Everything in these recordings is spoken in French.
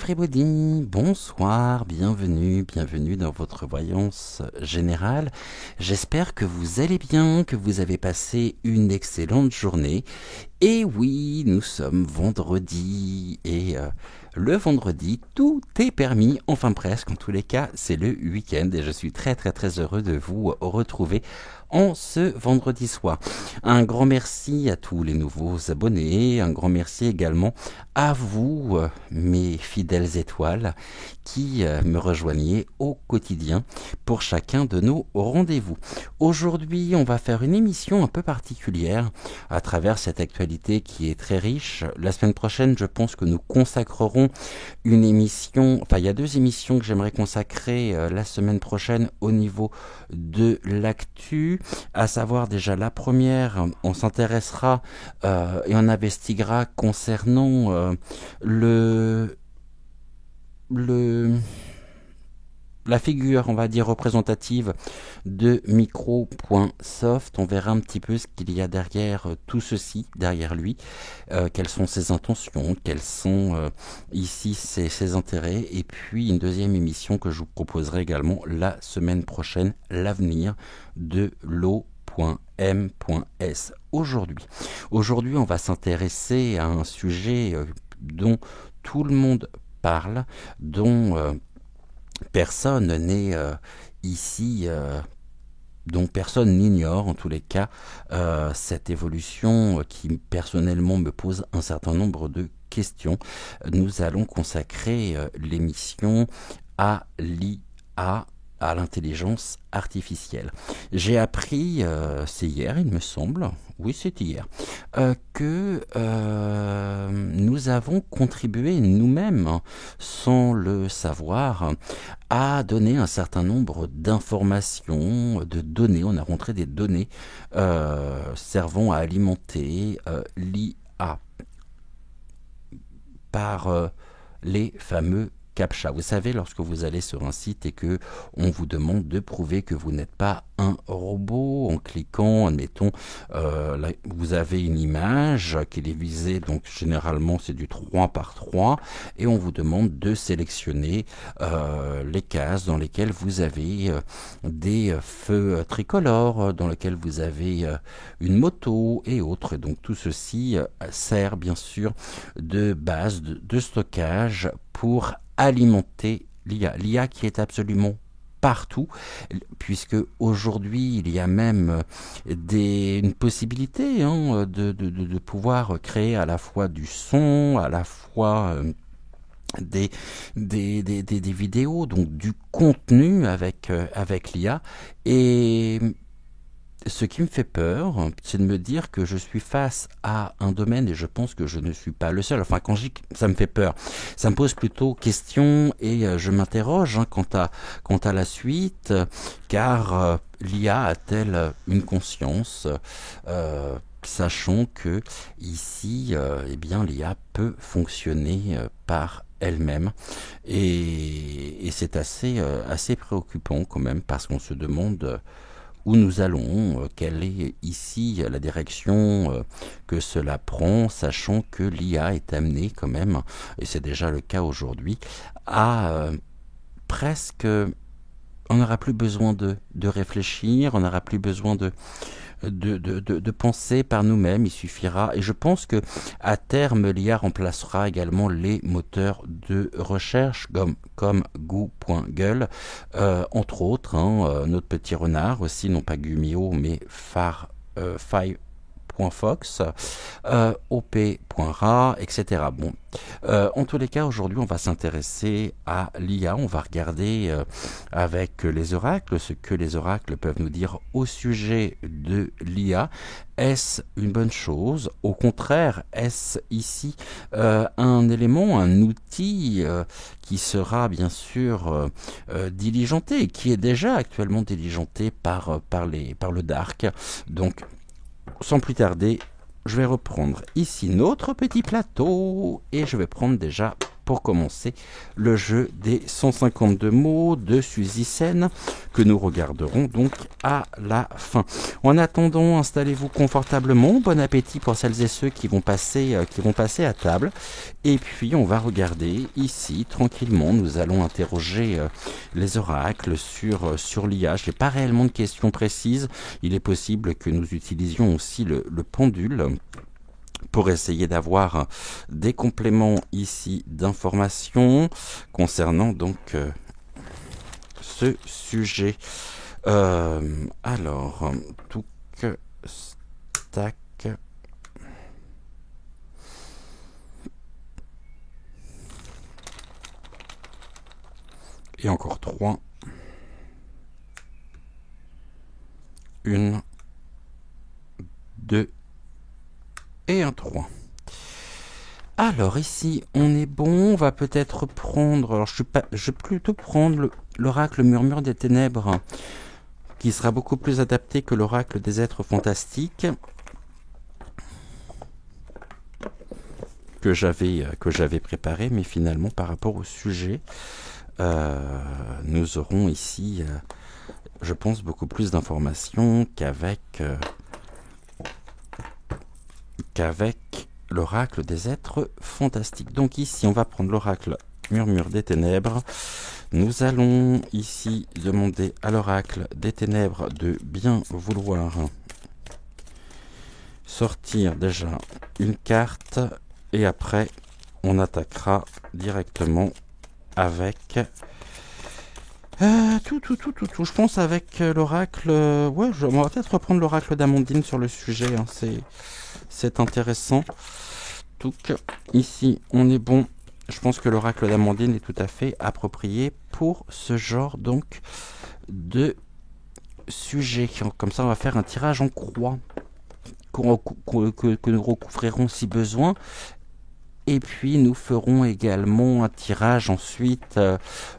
everybody, bonsoir, bienvenue dans votre voyance générale. J'espère que vous allez bien, que vous avez passé une excellente journée. Et oui, nous sommes vendredi et le vendredi, tout est permis, enfin presque, en tous les cas, c'est le week-end et je suis très heureux de vous retrouver en ce vendredi soir. Un grand merci à tous les nouveaux abonnés, un grand merci également à vous, mes fidèles étoiles, qui me rejoignez au quotidien pour chacun de nos rendez-vous. Aujourd'hui, on va faire une émission un peu particulière à travers cette actualité qui est très riche. La semaine prochaine, je pense que nous consacrerons une émission, enfin il y a deux émissions que j'aimerais consacrer la semaine prochaine au niveau de l'actu, à savoir déjà la première, on s'intéressera et on investiguera concernant la figure, on va dire, représentative de Micro.soft. On verra un petit peu ce qu'il y a derrière tout ceci, derrière lui, quelles sont ses intentions, quels sont ici ses intérêts, et puis une deuxième émission que je vous proposerai également la semaine prochaine, l'avenir de l'eau.m.s. Aujourd'hui, on va s'intéresser à un sujet dont tout le monde parle, dont personne n'est ici, dont personne n'ignore en tous les cas cette évolution qui personnellement me pose un certain nombre de questions. Nous allons consacrer l'émission à l'IA, à l'intelligence artificielle. J'ai appris, c'est hier il me semble, oui c'est hier, que nous avons contribué nous-mêmes, sans le savoir, à donner un certain nombre d'informations, de données. On a rentré des données servant à alimenter l'IA par les fameux CAPTCHA. Vous savez, lorsque vous allez sur un site et que on vous demande de prouver que vous n'êtes pas un robot, en cliquant, admettons, là, vous avez une image qui est visée, donc généralement c'est du 3 par 3, et on vous demande de sélectionner les cases dans lesquelles vous avez des feux tricolores, dans lesquels vous avez une moto et autres. Donc tout ceci sert bien sûr de base de stockage pour alimenter l'IA qui est absolument partout, puisque aujourd'hui il y a même une possibilité de pouvoir créer à la fois du son, à la fois des vidéos, donc du contenu avec l'IA. Et ce qui me fait peur, c'est de me dire que je suis face à un domaine, et je pense que je ne suis pas le seul. Enfin, quand je dis que ça me fait peur, ça me pose plutôt question, et je m'interroge quant à la suite, car l'IA a-t-elle une conscience, sachant que ici, eh bien, l'IA peut fonctionner par elle-même, et c'est assez préoccupant quand même, parce qu'on se demande où nous allons, quelle est ici la direction que cela prend, sachant que l'IA est amenée quand même, et c'est déjà le cas aujourd'hui, à presque... On n'aura plus besoin de réfléchir, on n'aura plus besoin de penser par nous-mêmes. Il suffira, et je pense que à terme l'IA remplacera également les moteurs de recherche comme Goo.gle, entre autres, notre petit renard aussi, non pas Gumio mais Five.fox, op.ra, etc. Bon, en tous les cas, aujourd'hui, on va s'intéresser à l'IA. On va regarder avec les oracles ce que les oracles peuvent nous dire au sujet de l'IA. Est-ce une bonne chose? Au contraire, est-ce ici un élément, un outil qui sera bien sûr diligenté, qui est déjà actuellement diligenté par le dark? Donc, sans plus tarder, je vais reprendre ici notre petit plateau et je vais prendre déjà pour commencer le jeu des 152 mots de Suzy Sen que nous regarderons donc à la fin. En attendant, installez-vous confortablement, bon appétit pour celles et ceux qui vont passer à table, et puis on va regarder ici tranquillement. Nous allons interroger les oracles sur l'IA. Je n'ai pas réellement de questions précises. Il est possible que nous utilisions aussi le pendule pour essayer d'avoir des compléments ici d'informations concernant donc ce sujet. Alors, tout stack. Et encore 3. 1, 2 et un 3. Alors ici on est bon, on va peut-être prendre, alors je vais plutôt prendre l'oracle Murmure des Ténèbres, qui sera beaucoup plus adapté que l'oracle des êtres fantastiques que j'avais préparé, mais finalement par rapport au sujet, nous aurons ici, je pense, beaucoup plus d'informations qu'avec l'oracle des êtres fantastiques. Donc ici, on va prendre l'oracle Murmure des Ténèbres. Nous allons ici demander à l'oracle des Ténèbres de bien vouloir sortir déjà une carte, et après, on attaquera directement avec... Je pense avec l'oracle... ouais, on va peut-être reprendre l'oracle d'Amandine sur le sujet, hein, c'est intéressant. Donc ici on est bon. Je pense que l'oracle d'Amandine est tout à fait approprié pour ce genre donc de sujet. Comme ça on va faire un tirage en croix que nous recouvrirons si besoin. Et puis nous ferons également un tirage ensuite,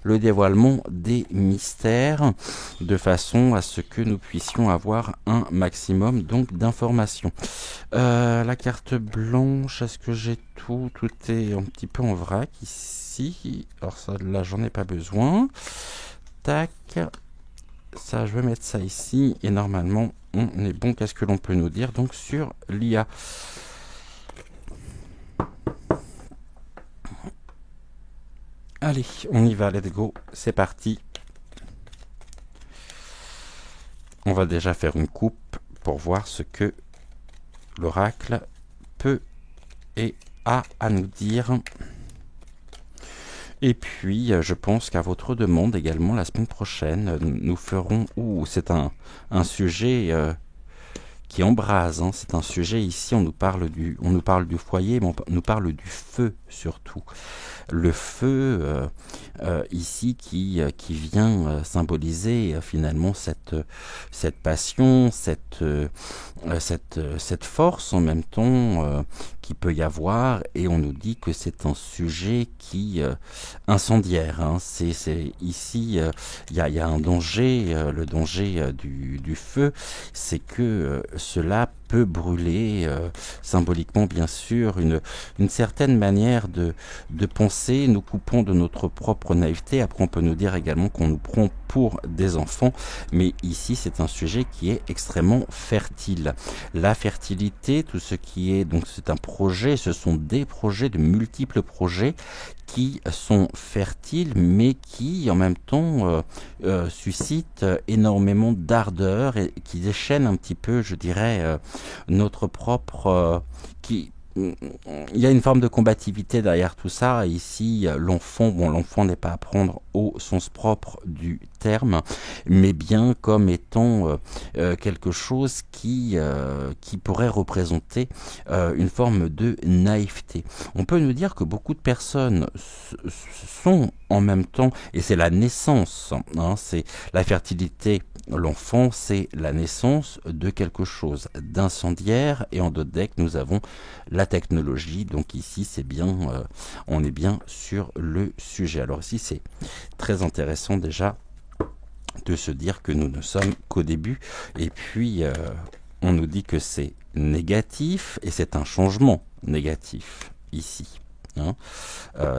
le dévoilement des mystères, de façon à ce que nous puissions avoir un maximum donc d'informations. La carte blanche, est-ce que j'ai tout? Tout est un petit peu en vrac ici. Alors ça, là, j'en ai pas besoin. Tac. Ça, je vais mettre ça ici. Et normalement, on est bon. Qu'est-ce que l'on peut nous dire donc sur l'IA? Allez, on y va, let's go, c'est parti. On va déjà faire une coupe pour voir ce que l'oracle peut et a à nous dire. Et puis, je pense qu'à votre demande également, la semaine prochaine, nous ferons... c'est un sujet... qui embrase, hein. C'est un sujet ici, on nous parle du foyer, mais on nous parle du feu surtout. Le feu ici qui vient symboliser finalement cette passion, cette force en même temps qui peut y avoir, et on nous dit que c'est un sujet qui incendiaire, hein. C'est ici il y a un danger, le danger du feu, c'est que cela peut brûler symboliquement bien sûr une certaine manière de penser. Nous coupons de notre propre naïveté. Après on peut nous dire également qu'on nous prend pour des enfants, mais ici c'est un sujet qui est extrêmement fertile. La fertilité, tout ce qui est, donc c'est un projet, ce sont des projets, de multiples projets qui sont fertiles, mais qui en même temps suscitent énormément d'ardeur et qui déchaînent un petit peu, je dirais, notre propre... Il y a une forme de combativité derrière tout ça. Ici, l'enfant n'est pas à prendre au sens propre du terme, mais bien comme étant quelque chose qui pourrait représenter une forme de naïveté. On peut nous dire que beaucoup de personnes sont en même temps, et c'est la naissance, hein, c'est la fertilité. L'enfant, c'est la naissance de quelque chose d'incendiaire, et en d'autres decks, nous avons la technologie. Donc ici, c'est bien, on est bien sur le sujet. Alors ici, c'est très intéressant déjà de se dire que nous ne sommes qu'au début, et puis on nous dit que c'est négatif, et c'est un changement négatif ici. hein.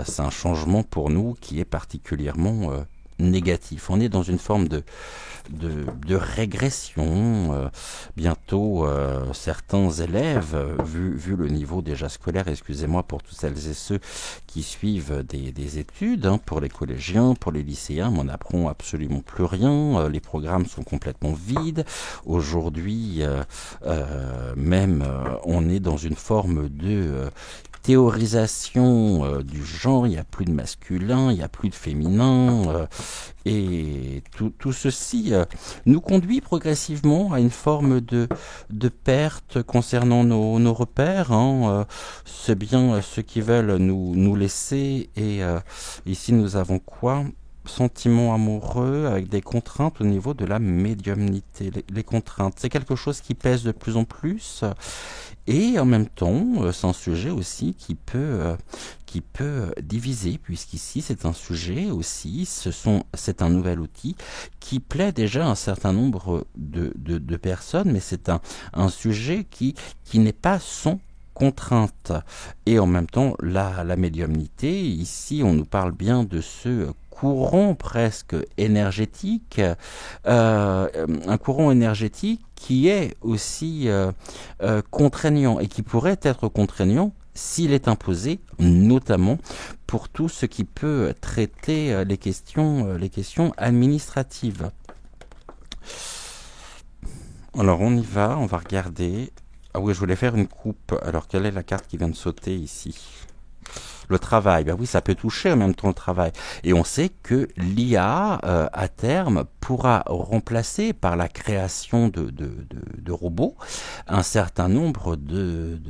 C'est un changement pour nous qui est particulièrement négatif. On est dans une forme de régression. Bientôt, certains élèves, vu le niveau déjà scolaire, excusez-moi pour toutes celles et ceux qui suivent des études, hein, pour les collégiens, pour les lycéens, on n'apprend absolument plus rien. Les programmes sont complètement vides. Aujourd'hui, on est dans une forme de théorisation du genre, il n'y a plus de masculin, il n'y a plus de féminin, et tout ceci nous conduit progressivement à une forme de perte concernant nos repères, hein. C'est bien ceux qui veulent nous laisser, et ici nous avons quoi ? Sentiments amoureux avec des contraintes au niveau de la médiumnité. Les contraintes, c'est quelque chose qui pèse de plus en plus, et en même temps, c'est un sujet aussi qui peut diviser, puisqu'ici c'est un sujet aussi, c'est un nouvel outil qui plaît déjà à un certain nombre de personnes, mais c'est un sujet qui n'est pas sans contrainte. Et en même temps, la médiumnité, ici on nous parle bien de ce courant presque énergétique, un courant énergétique qui est aussi contraignant, et qui pourrait être contraignant s'il est imposé, notamment pour tout ce qui peut traiter les questions administratives. Alors on y va, on va regarder. Ah oui, je voulais faire une coupe. Alors quelle est la carte qui vient de sauter ici ? Le travail, ben oui, ça peut toucher en même temps le travail. Et on sait que l'IA, à terme, pourra remplacer par la création de robots un certain nombre de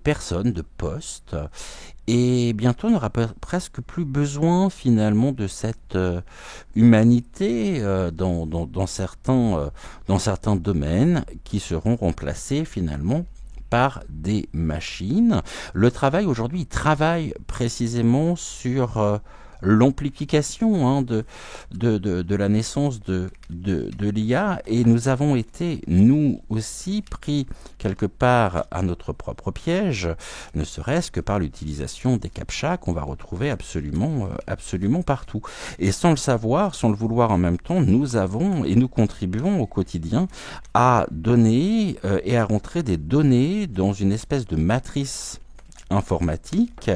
personnes, de postes. Et bientôt, on n'aura presque plus besoin finalement de cette humanité dans certains domaines qui seront remplacés finalement par des machines. Le travail aujourd'hui, il travaille précisément sur l'amplification, hein, de la naissance de l'IA, et nous avons été, nous aussi, pris quelque part à notre propre piège, ne serait-ce que par l'utilisation des CAPTCHA qu'on va retrouver absolument partout. Et sans le savoir, sans le vouloir en même temps, nous contribuons au quotidien à donner et à rentrer des données dans une espèce de matrice informatique,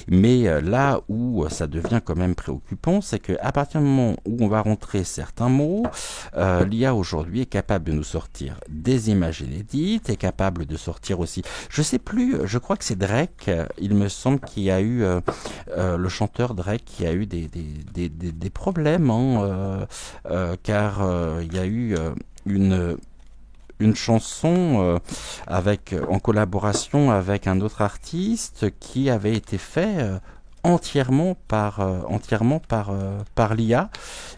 mais là où ça devient quand même préoccupant, c'est qu'à partir du moment où on va rentrer certains mots, l'IA aujourd'hui est capable de nous sortir des images inédites, est capable de sortir aussi, je sais plus, je crois que c'est Drake, il me semble qu'il y a eu le chanteur Drake qui a eu des problèmes, hein, car il y a eu une chanson en collaboration avec un autre artiste qui avait été fait entièrement par l'IA,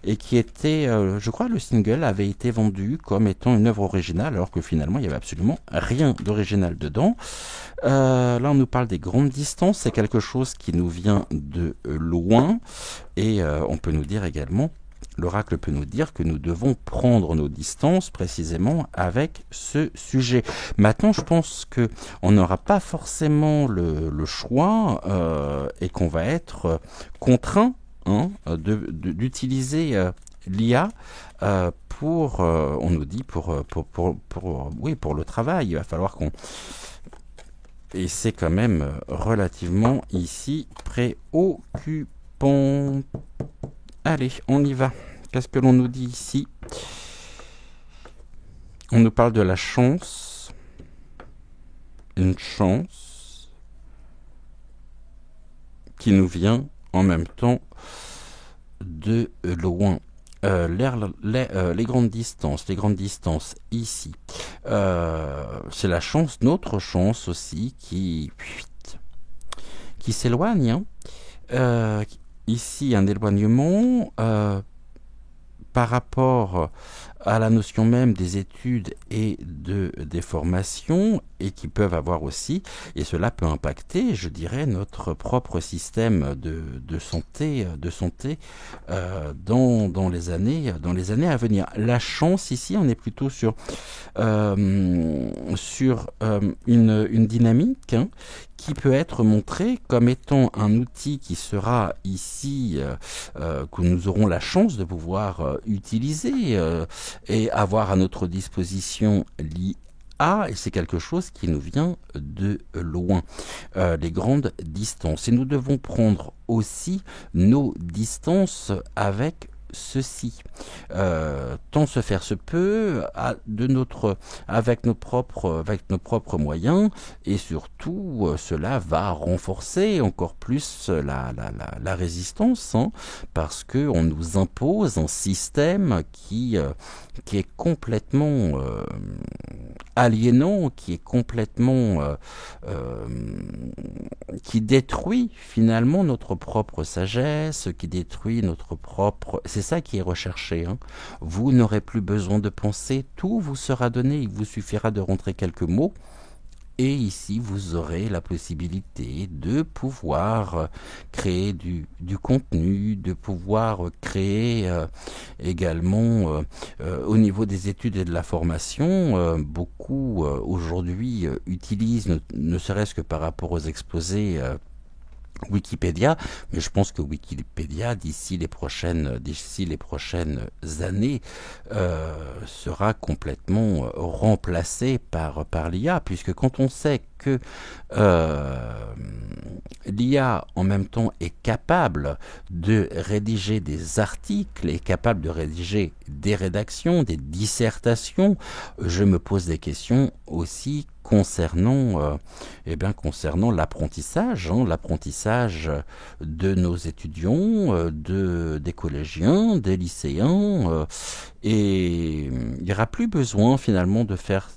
et qui était, je crois, le single avait été vendu comme étant une œuvre originale, alors que finalement il n'y avait absolument rien d'original dedans. Là on nous parle des grandes distances, c'est quelque chose qui nous vient de loin, et on peut nous dire également, l'oracle peut nous dire que nous devons prendre nos distances précisément avec ce sujet. Maintenant, je pense que on n'aura pas forcément le choix, et qu'on va être contraint, hein, d'utiliser l'IA pour, on nous dit, pour le travail. Il va falloir qu'on... Et c'est quand même relativement ici préoccupant. Allez, on y va. Qu'est-ce que l'on nous dit ici ? On nous parle de la chance. Une chance qui nous vient en même temps de loin. Les grandes distances ici. C'est la chance, notre chance aussi, qui s'éloigne, hein. Ici, un éloignement par rapport à la notion même des études et des formations, et qui peuvent avoir aussi, et cela peut impacter, je dirais, notre propre système de santé dans les années à venir. La chance ici, on est plutôt sur une dynamique, hein, qui peut être montré comme étant un outil qui sera ici, que nous aurons la chance de pouvoir utiliser et avoir à notre disposition l'IA, et c'est quelque chose qui nous vient de loin, les grandes distances. Et nous devons prendre aussi nos distances avec ceci. Tant se faire se peut avec nos propres moyens, et surtout cela va renforcer encore plus la résistance, hein, parce que on nous impose un système qui est complètement aliénant, qui est complètement qui détruit finalement notre propre sagesse, qui détruit notre propre... C'est ça qui est recherché, hein. Vous n'aurez plus besoin de penser, tout vous sera donné, il vous suffira de rentrer quelques mots. Et ici, vous aurez la possibilité de pouvoir créer du contenu, de pouvoir créer également au niveau des études et de la formation. Beaucoup aujourd'hui utilisent, ne serait-ce que par rapport aux exposés, Wikipédia, mais je pense que Wikipédia, d'ici les prochaines années, sera complètement remplacé par l'IA, puisque quand on sait que l'IA en même temps est capable de rédiger des articles, est capable de rédiger des rédactions, des dissertations, je me pose des questions aussi concernant l'apprentissage, hein, l'apprentissage de nos étudiants, des collégiens, des lycéens, et il n'y aura plus besoin finalement de faire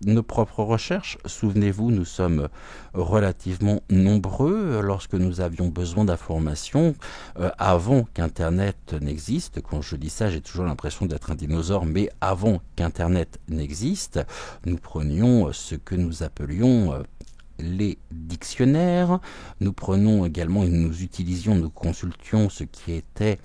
nos propres recherches. Souvenez-vous, nous sommes relativement nombreux lorsque nous avions besoin d'informations avant qu'Internet n'existe. Quand je dis ça, j'ai toujours l'impression d'être un dinosaure, mais avant qu'Internet n'existe, nous prenions ce que nous appelions les dictionnaires. Nous prenons également et nous consultions ce qui était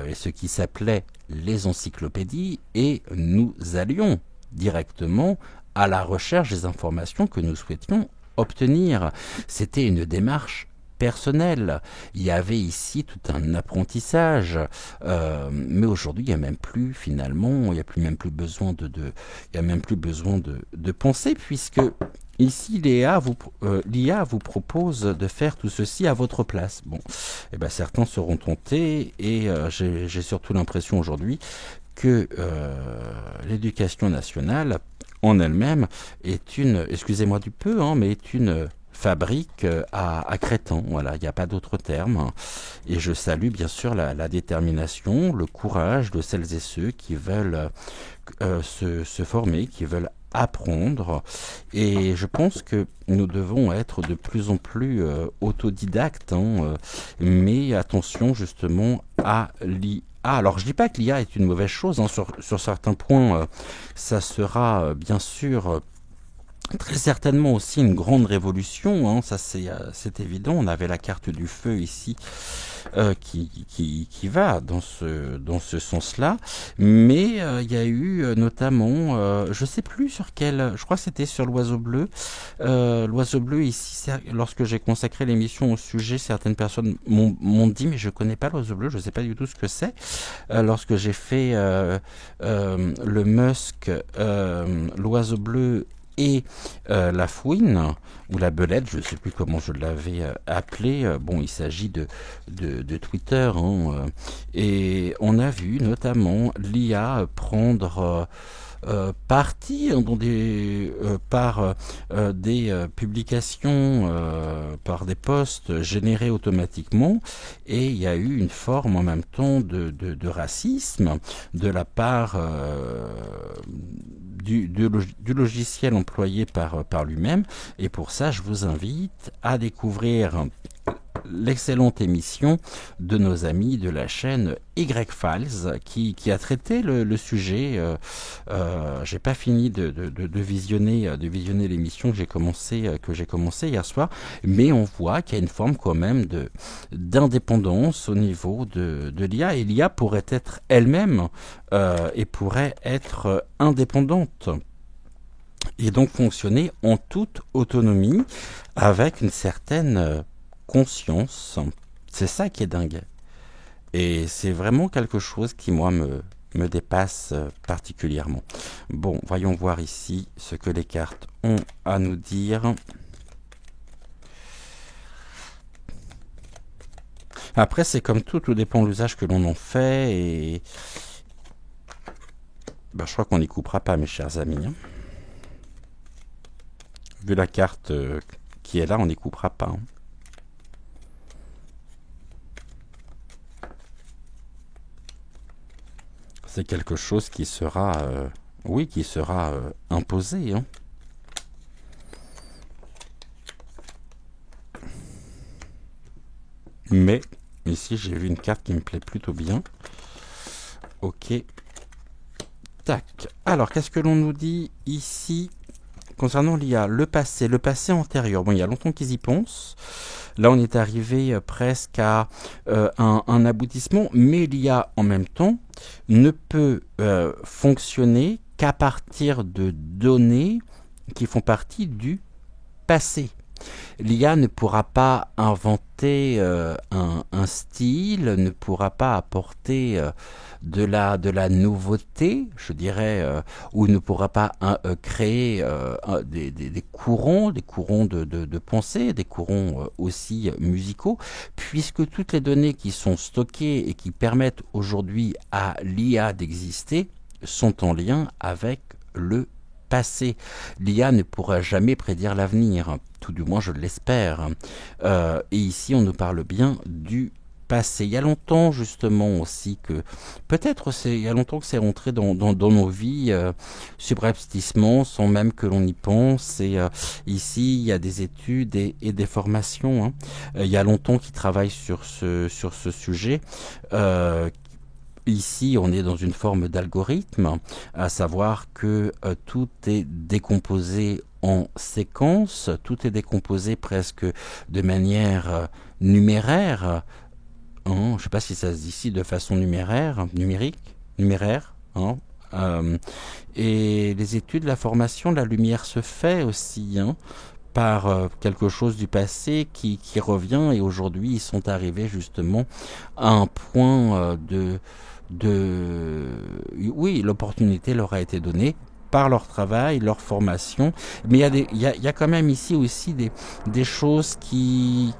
et ce qui s'appelait les encyclopédies, et nous allions directement à la recherche des informations que nous souhaitions obtenir. C'était une démarche personnelle. Il y avait ici tout un apprentissage, mais aujourd'hui il n'y a même plus finalement, il n'y a même plus besoin de penser, puisque ici l'IA vous propose de faire tout ceci à votre place. Bon, et ben certains seront tentés, et j'ai surtout l'impression aujourd'hui que l'éducation nationale en elle-même est une, excusez-moi du peu, hein, mais est une fabrique à crétins. Voilà, il n'y a pas d'autre terme. Et je salue bien sûr la détermination, le courage de celles et ceux qui veulent se former, qui veulent apprendre. Et je pense que nous devons être de plus en plus autodidactes, hein, mais attention justement à l'IA. Alors je dis pas que l'IA est une mauvaise chose, hein, sur certains points ça sera bien sûr très certainement aussi une grande révolution, hein, ça c'est évident. On avait la carte du feu ici qui va dans ce sens-là, mais il y a eu notamment, je sais plus sur quel, je crois que c'était sur l'oiseau bleu. L'oiseau bleu ici, lorsque j'ai consacré l'émission au sujet, certaines personnes m'ont dit mais je connais pas l'oiseau bleu, je sais pas du tout ce que c'est. Lorsque j'ai fait le musc, l'oiseau bleu et la fouine ou la belette, je ne sais plus comment je l'avais appelé. Bon, il s'agit de Twitter, hein, et on a vu notamment l'IA prendre partie par des publications, par des posts générés automatiquement, et il y a eu une forme en même temps de racisme de la part du logiciel employé par lui-même. Et pour ça, je vous invite à découvrir l'excellente émission de nos amis de la chaîne Y-Files qui a traité le sujet. J'ai pas fini de visionner l'émission que j'ai commencé hier soir, mais on voit qu'il y a une forme quand même d'indépendance au niveau de l'IA, et l'IA pourrait être elle-même et pourrait être indépendante. et donc fonctionner en toute autonomie avec une certaine conscience. C'est ça qui est dingue. Et c'est vraiment quelque chose qui, moi, me dépasse particulièrement. Bon, voyons voir ici ce que les cartes ont à nous dire. Après, c'est comme tout dépend de l'usage que l'on en fait. Et ben, je crois qu'on n'y coupera pas, mes chers amis. Hein. Vu la carte qui est là, on n'y coupera pas. Hein. C'est quelque chose qui sera, oui, qui sera imposé. Hein. Mais ici, j'ai vu une carte qui me plaît plutôt bien. Ok. Tac. Alors, qu'est-ce que l'on nous dit ici concernant l'IA? Le passé antérieur. Bon, il y a longtemps qu'ils y pensent. Là, on est arrivé presque à un aboutissement, mais l'IA, en même temps, ne peut fonctionner qu'à partir de données qui font partie du passé. L'IA ne pourra pas inventer un style, ne pourra pas apporter de la nouveauté, je dirais, ou ne pourra pas créer des courants de pensée, des courants aussi musicaux, puisque toutes les données qui sont stockées et qui permettent aujourd'hui à l'IA d'exister sont en lien avec le passé. L'IA ne pourra jamais prédire l'avenir, tout du moins je l'espère. Et ici on nous parle bien du passé. Il y a longtemps justement aussi que, peut-être il y a longtemps que c'est rentré dans nos vies subrepticement, sans même que l'on y pense. Et ici il y a des études et des formations. Hein. Il y a longtemps qu'ils travaillent sur ce sujet. Ici, on est dans une forme d'algorithme, à savoir que tout est décomposé en séquences, tout est décomposé presque de manière numéraire. Hein, je ne sais pas si ça se dit ici de façon numéraire. Hein, et les études, la formation, la lumière se fait aussi. Hein, par quelque chose du passé qui revient, et aujourd'hui ils sont arrivés justement à un point oui, l'opportunité leur a été donnée par leur travail, leur formation, mais il y a quand même ici aussi des choses qui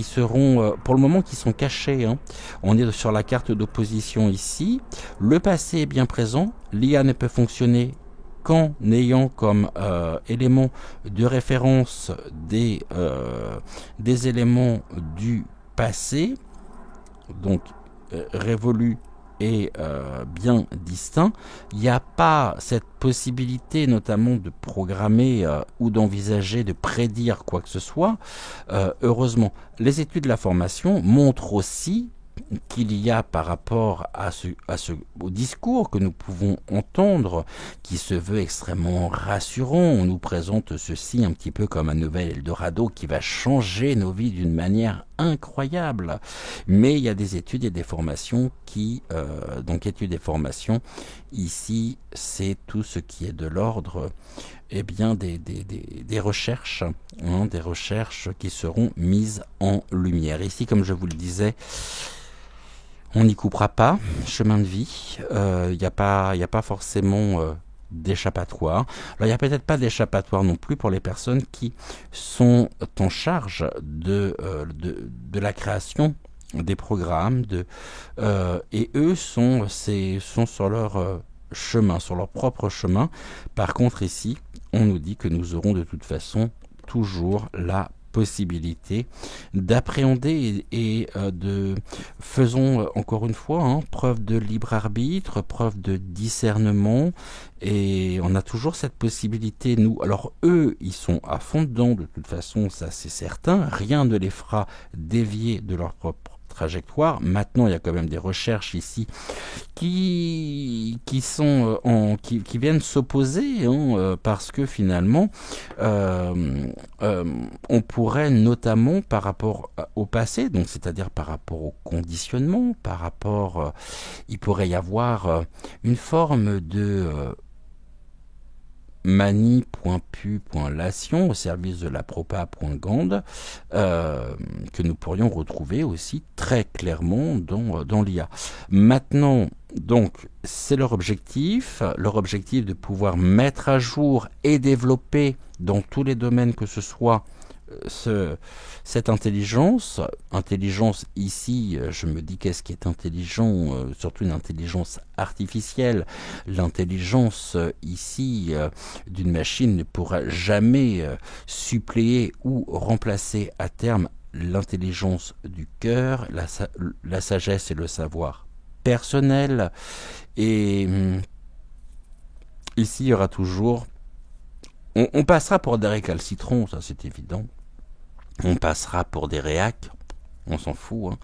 seront, pour le moment, qui sont cachées. Hein. On est sur la carte d'opposition ici. Le passé est bien présent. L'IA ne peut fonctionner qu'en ayant comme élément de référence des éléments du passé, donc révolus et bien distincts. Il n'y a pas cette possibilité notamment de programmer ou d'envisager, de prédire quoi que ce soit. Heureusement, les études de la formation montrent aussi qu'il y a par rapport au discours que nous pouvons entendre, qui se veut extrêmement rassurant. On nous présente ceci un petit peu comme un nouvel Eldorado qui va changer nos vies d'une manière incroyable. Mais il y a des études et des formations donc études et formations, ici c'est tout ce qui est de l'ordre des recherches, hein, des recherches qui seront mises en lumière. Ici, comme je vous le disais, on n'y coupera pas, chemin de vie. Il n'y a pas forcément d'échappatoire. Alors, il n'y a peut-être pas d'échappatoire non plus pour les personnes qui sont en charge de la création des programmes, et eux sont sur leur chemin, sur leur propre chemin. Par contre, ici, on nous dit que nous aurons de toute façon toujours la possibilité d'appréhender et faisons encore une fois preuve de libre arbitre, preuve de discernement, et on a toujours cette possibilité, nous. Alors eux, ils sont à fond dedans de toute façon, ça c'est certain, rien ne les fera dévier de leur propre trajectoire. Maintenant, il y a quand même des recherches ici qui viennent s'opposer, parce que finalement on pourrait notamment par rapport au passé, donc c'est-à-dire par rapport au conditionnement, par rapport il pourrait y avoir une forme de mani.pu.lation au service de la propa.gand que nous pourrions retrouver aussi très clairement dans l'IA. Maintenant, donc, c'est leur objectif de pouvoir mettre à jour et développer dans tous les domaines que ce soit cette intelligence ici, je me dis qu'est-ce qui est intelligent, surtout une intelligence artificielle. L'intelligence ici d'une machine ne pourra jamais suppléer ou remplacer à terme l'intelligence du cœur, la sagesse et le savoir personnel. Et ici, il y aura toujours... On passera pour des récalcitrons, ça c'est évident. On passera pour des réacs, on s'en fout, hein.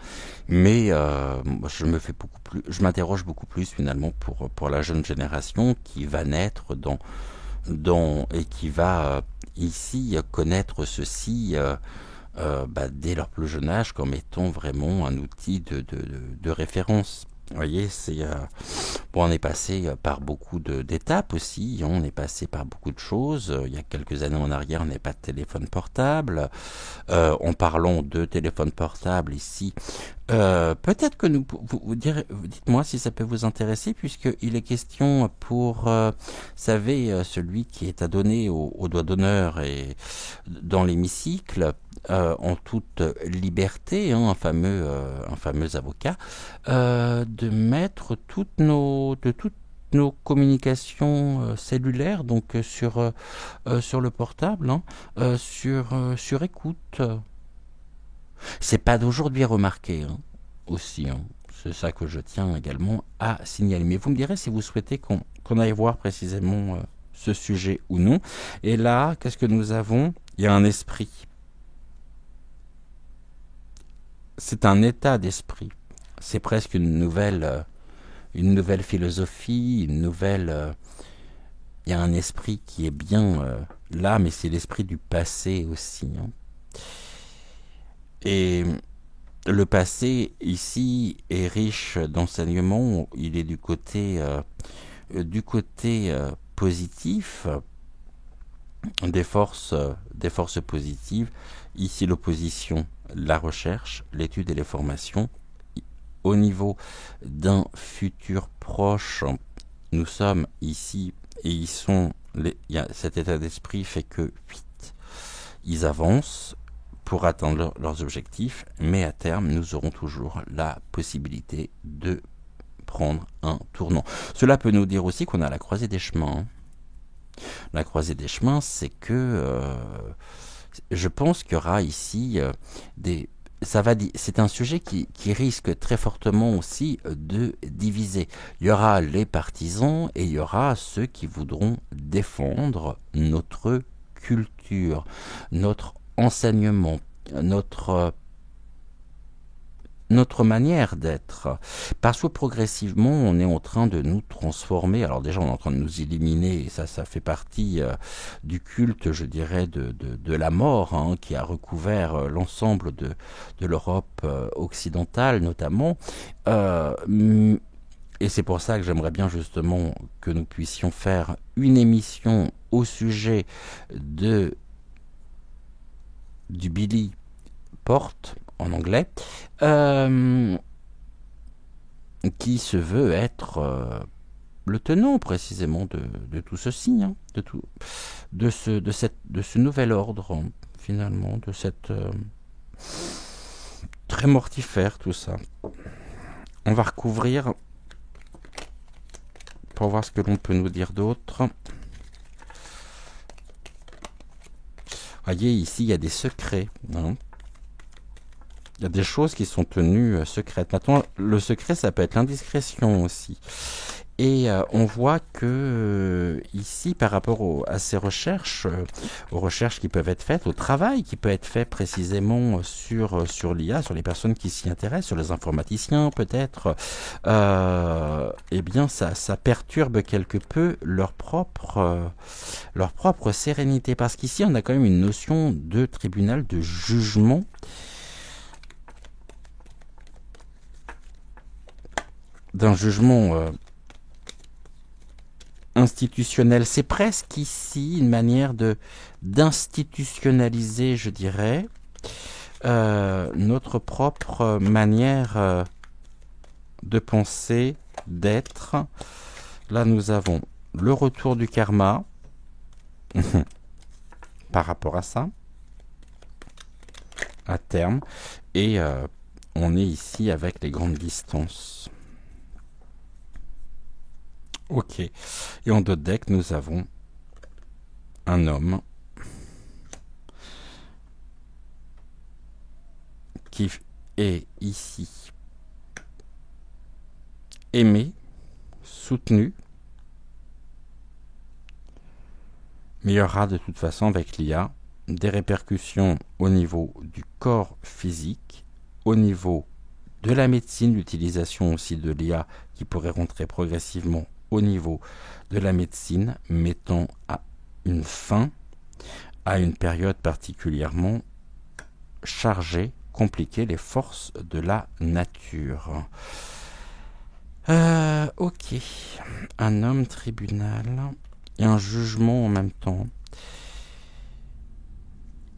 Mais je m'interroge beaucoup plus finalement pour la jeune génération qui va naître et qui va ici connaître ceci dès leur plus jeune âge comme étant vraiment un outil de référence. Vous voyez, on est passé par beaucoup d'étapes aussi, on est passé par beaucoup de choses. Il y a quelques années en arrière, on n'avait pas de téléphone portable. En parlant de téléphone portable ici, peut-être que dites-moi si ça peut vous intéresser, puisqu'il est question pour, savez, celui qui est à donner au doigt d'honneur et dans l'hémicycle, en toute liberté, hein, un fameux avocat, de mettre toutes nos communications cellulaires donc sur le portable, hein, sur écoute. C'est pas d'aujourd'hui remarqué, hein, aussi, hein. C'est ça que je tiens également à signaler. Mais vous me direz si vous souhaitez qu'on aille voir précisément ce sujet ou non. Et là, qu'est-ce que nous avons? Il y a un esprit. C'est un état d'esprit. C'est presque une nouvelle philosophie, il y a un esprit qui est bien là, mais c'est l'esprit du passé aussi, hein. Et le passé ici est riche d'enseignements. Il est du côté positif, des forces positives. Ici l'opposition, la recherche, l'étude et les formations. Au niveau d'un futur proche, nous sommes ici et cet état d'esprit fait que vite, ils avancent pour atteindre leurs objectifs, mais à terme, nous aurons toujours la possibilité de prendre un tournant. Cela peut nous dire aussi qu'on a la croisée des chemins. La croisée des chemins, c'est que je pense qu'il y aura ici c'est un sujet qui risque très fortement aussi de diviser. Il y aura les partisans et il y aura ceux qui voudront défendre notre culture, notre enseignement, notre manière d'être, parce que progressivement on est en train de nous transformer. Alors déjà on est en train de nous éliminer, et ça fait partie du culte, je dirais, de la mort, hein, qui a recouvert l'ensemble de l'Europe occidentale notamment, et c'est pour ça que j'aimerais bien justement que nous puissions faire une émission au sujet du Billy Porte en anglais, qui se veut être le tenant précisément de tout ceci, hein, de ce nouvel ordre, hein, finalement, de cette très mortifère tout ça. On va recouvrir pour voir ce que l'on peut nous dire d'autre. Voyez, ici il y a des secrets, hein. Il y a des choses qui sont tenues secrètes. Maintenant, le secret, ça peut être l'indiscrétion aussi. Et on voit que ici, par rapport à ces recherches, aux recherches qui peuvent être faites, au travail qui peut être fait précisément sur l'IA, sur les personnes qui s'y intéressent, sur les informaticiens peut-être, eh bien, ça perturbe quelque peu leur propre sérénité. Parce qu'ici, on a quand même une notion de tribunal, de jugement, d'un jugement institutionnel. C'est presque ici une manière d'institutionnaliser, je dirais, notre propre manière de penser, d'être. Là, nous avons le retour du karma par rapport à ça, à terme, et on est ici avec les grandes distances. Ok. Et en d'autres decks, nous avons un homme qui est ici aimé, soutenu, mais il y aura de toute façon avec l'IA des répercussions au niveau du corps physique, au niveau de la médecine, l'utilisation aussi de l'IA qui pourrait rentrer progressivement au niveau de la médecine, mettant à une fin à une période particulièrement chargée, compliquée, les forces de la nature. Ok, un homme tribunal et un jugement en même temps.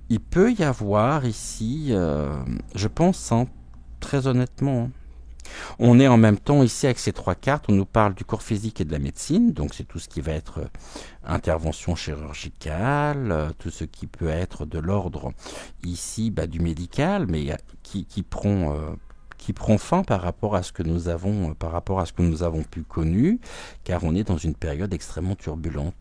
Il peut y avoir ici, je pense, très honnêtement, on est en même temps ici avec ces trois cartes, on nous parle du corps physique et de la médecine, donc c'est tout ce qui va être intervention chirurgicale, tout ce qui peut être de l'ordre ici du médical, mais qui prend fin par rapport à ce que nous avons pu connu, car on est dans une période extrêmement turbulente.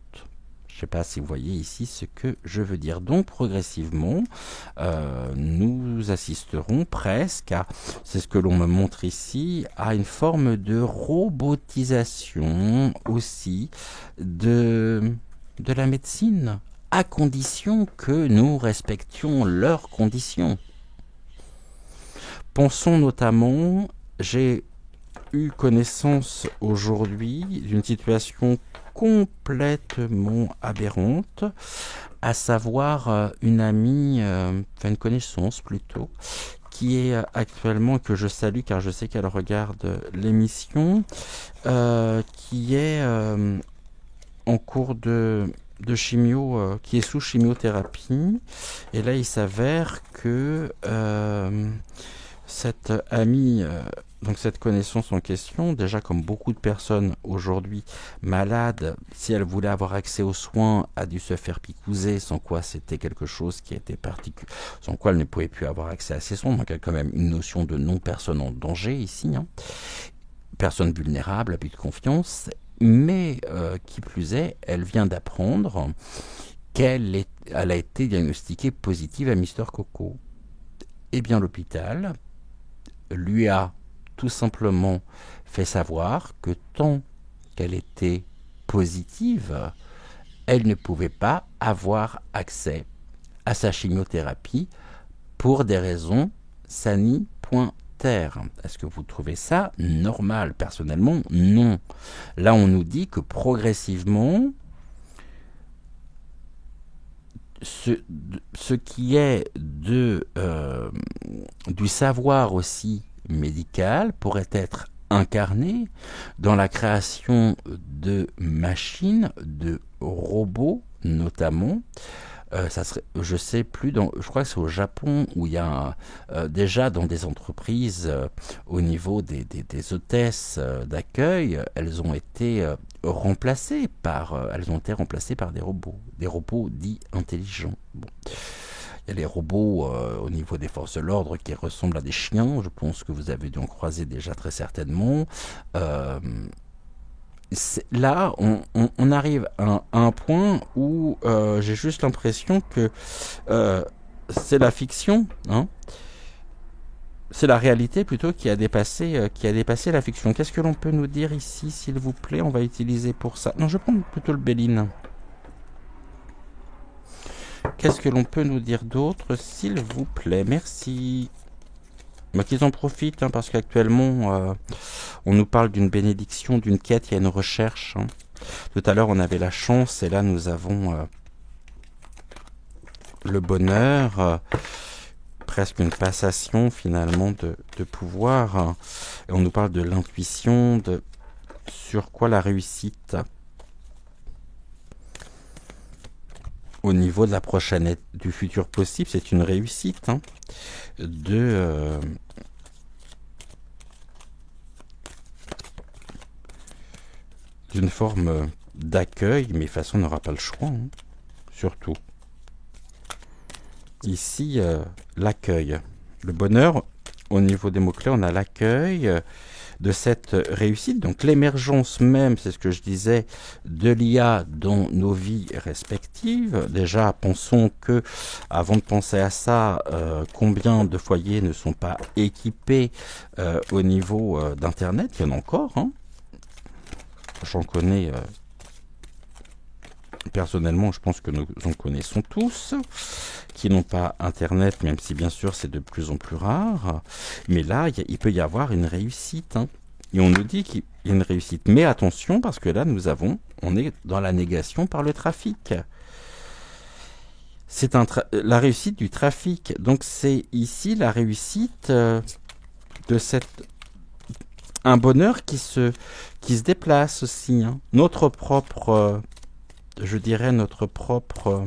Je ne sais pas si vous voyez ici ce que je veux dire. Donc progressivement, nous assisterons presque à, c'est ce que l'on me montre ici, à une forme de robotisation aussi de la médecine, à condition que nous respections leurs conditions. Pensons notamment, j'ai eu connaissance aujourd'hui d'une situation complètement aberrante, à savoir une amie, une connaissance plutôt, qui est actuellement, que je salue car je sais qu'elle regarde l'émission, qui est en cours de chimio, qui est sous chimiothérapie, et là il s'avère que cette amie, donc cette connaissance en question, déjà comme beaucoup de personnes aujourd'hui malades, si elle voulait avoir accès aux soins, a dû se faire picouser, sans quoi c'était quelque chose qui était particulier, sans quoi elle ne pouvait plus avoir accès à ces soins. Donc il y a quand même une notion de non-personne en danger ici, personne vulnérable, abus de confiance, mais qui plus est, elle vient d'apprendre qu'elle a été diagnostiquée positive à Mister Coco. Eh bien l'hôpital lui a tout simplement fait savoir que tant qu'elle était positive, elle ne pouvait pas avoir accès à sa chimiothérapie pour des raisons sanitaires. Est-ce que vous trouvez ça normal? Personnellement, non. Là, on nous dit que progressivement, ce qui est du savoir aussi médical pourrait être incarné dans la création de machines, de robots notamment. Ça serait, je sais plus, je crois que c'est au Japon où il y a déjà dans des entreprises au niveau des hôtesses d'accueil, elles ont été remplacées par des robots dits intelligents. Bon. Il y a les robots au niveau des forces de l'ordre qui ressemblent à des chiens, je pense que vous avez dû en croiser déjà très certainement. Là, on arrive à un point où j'ai juste l'impression que c'est la fiction, c'est la réalité plutôt qui a dépassé la fiction. Qu'est-ce que l'on peut nous dire ici, s'il vous plaît? On va utiliser pour ça. Non, je prends plutôt le Béline. Qu'est-ce que l'on peut nous dire d'autre, s'il vous plaît? Merci. Qu'ils en profitent, parce qu'actuellement, on nous parle d'une bénédiction, d'une quête, il y a une recherche. Tout à l'heure, on avait la chance, et là, nous avons le bonheur, presque une passation, finalement, de pouvoir. Et on nous parle de l'intuition, sur quoi la réussite niveau de la prochaine, du futur possible, c'est une réussite, hein, d'une forme d'accueil, mais de toute façon, on n'aura pas le choix, hein, surtout. Ici, l'accueil. Le bonheur, au niveau des mots-clés, on a l'accueil de cette réussite. Donc l'émergence même, c'est ce que je disais, de l'IA dans nos vies respectives. Déjà, pensons que, avant de penser à ça, combien de foyers ne sont pas équipés au niveau d'Internet? Il y en a encore, hein. J'en connais... personnellement, je pense que nous en connaissons tous, qui n'ont pas Internet, même si bien sûr c'est de plus en plus rare. Mais là, il peut y avoir une réussite, hein. Et on nous dit qu'il y a une réussite. Mais attention, parce que là, on est dans la négation par le trafic. C'est la réussite du trafic. Donc c'est ici la réussite de un bonheur qui se déplace aussi, hein. Notre propre... je dirais notre propre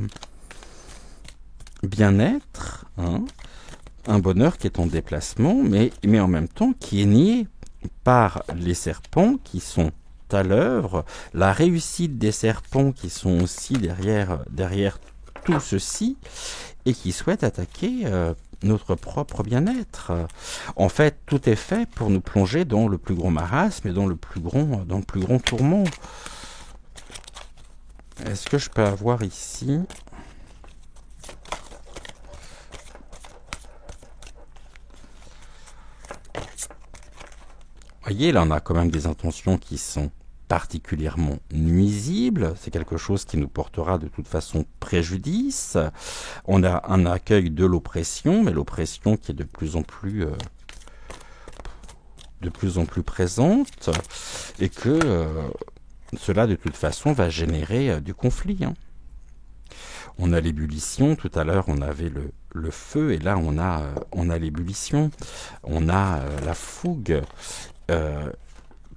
bien-être, hein, un bonheur qui est en déplacement, mais en même temps qui est nié par les serpents qui sont à l'œuvre, la réussite des serpents qui sont aussi derrière tout ceci et qui souhaitent attaquer notre propre bien-être. En fait, tout est fait pour nous plonger dans le plus grand marasme et dans le plus grand tourment. Est-ce que je peux avoir ici... Vous voyez, là, on a quand même des intentions qui sont particulièrement nuisibles. C'est quelque chose qui nous portera de toute façon préjudice. On a un accueil de l'oppression, mais l'oppression qui est de plus en plus présente, et que... cela, de toute façon, va générer du conflit, hein. On a l'ébullition. Tout à l'heure, on avait le feu, et là, on a l'ébullition. On a la fougue.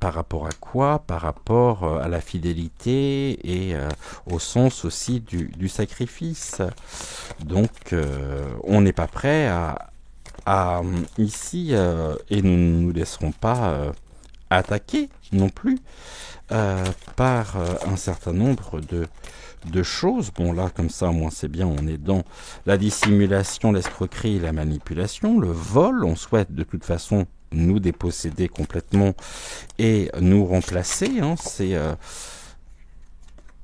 Par rapport à quoi? Par rapport à la fidélité et au sens aussi du sacrifice. Donc, on n'est pas prêt à ici, et nous ne nous laisserons pas attaquer non plus. Par un certain nombre de choses. Bon, là, comme ça, au moins, c'est bien, on est dans la dissimulation, l'escroquerie et la manipulation. Le vol, on souhaite de toute façon nous déposséder complètement et nous remplacer, hein, c'est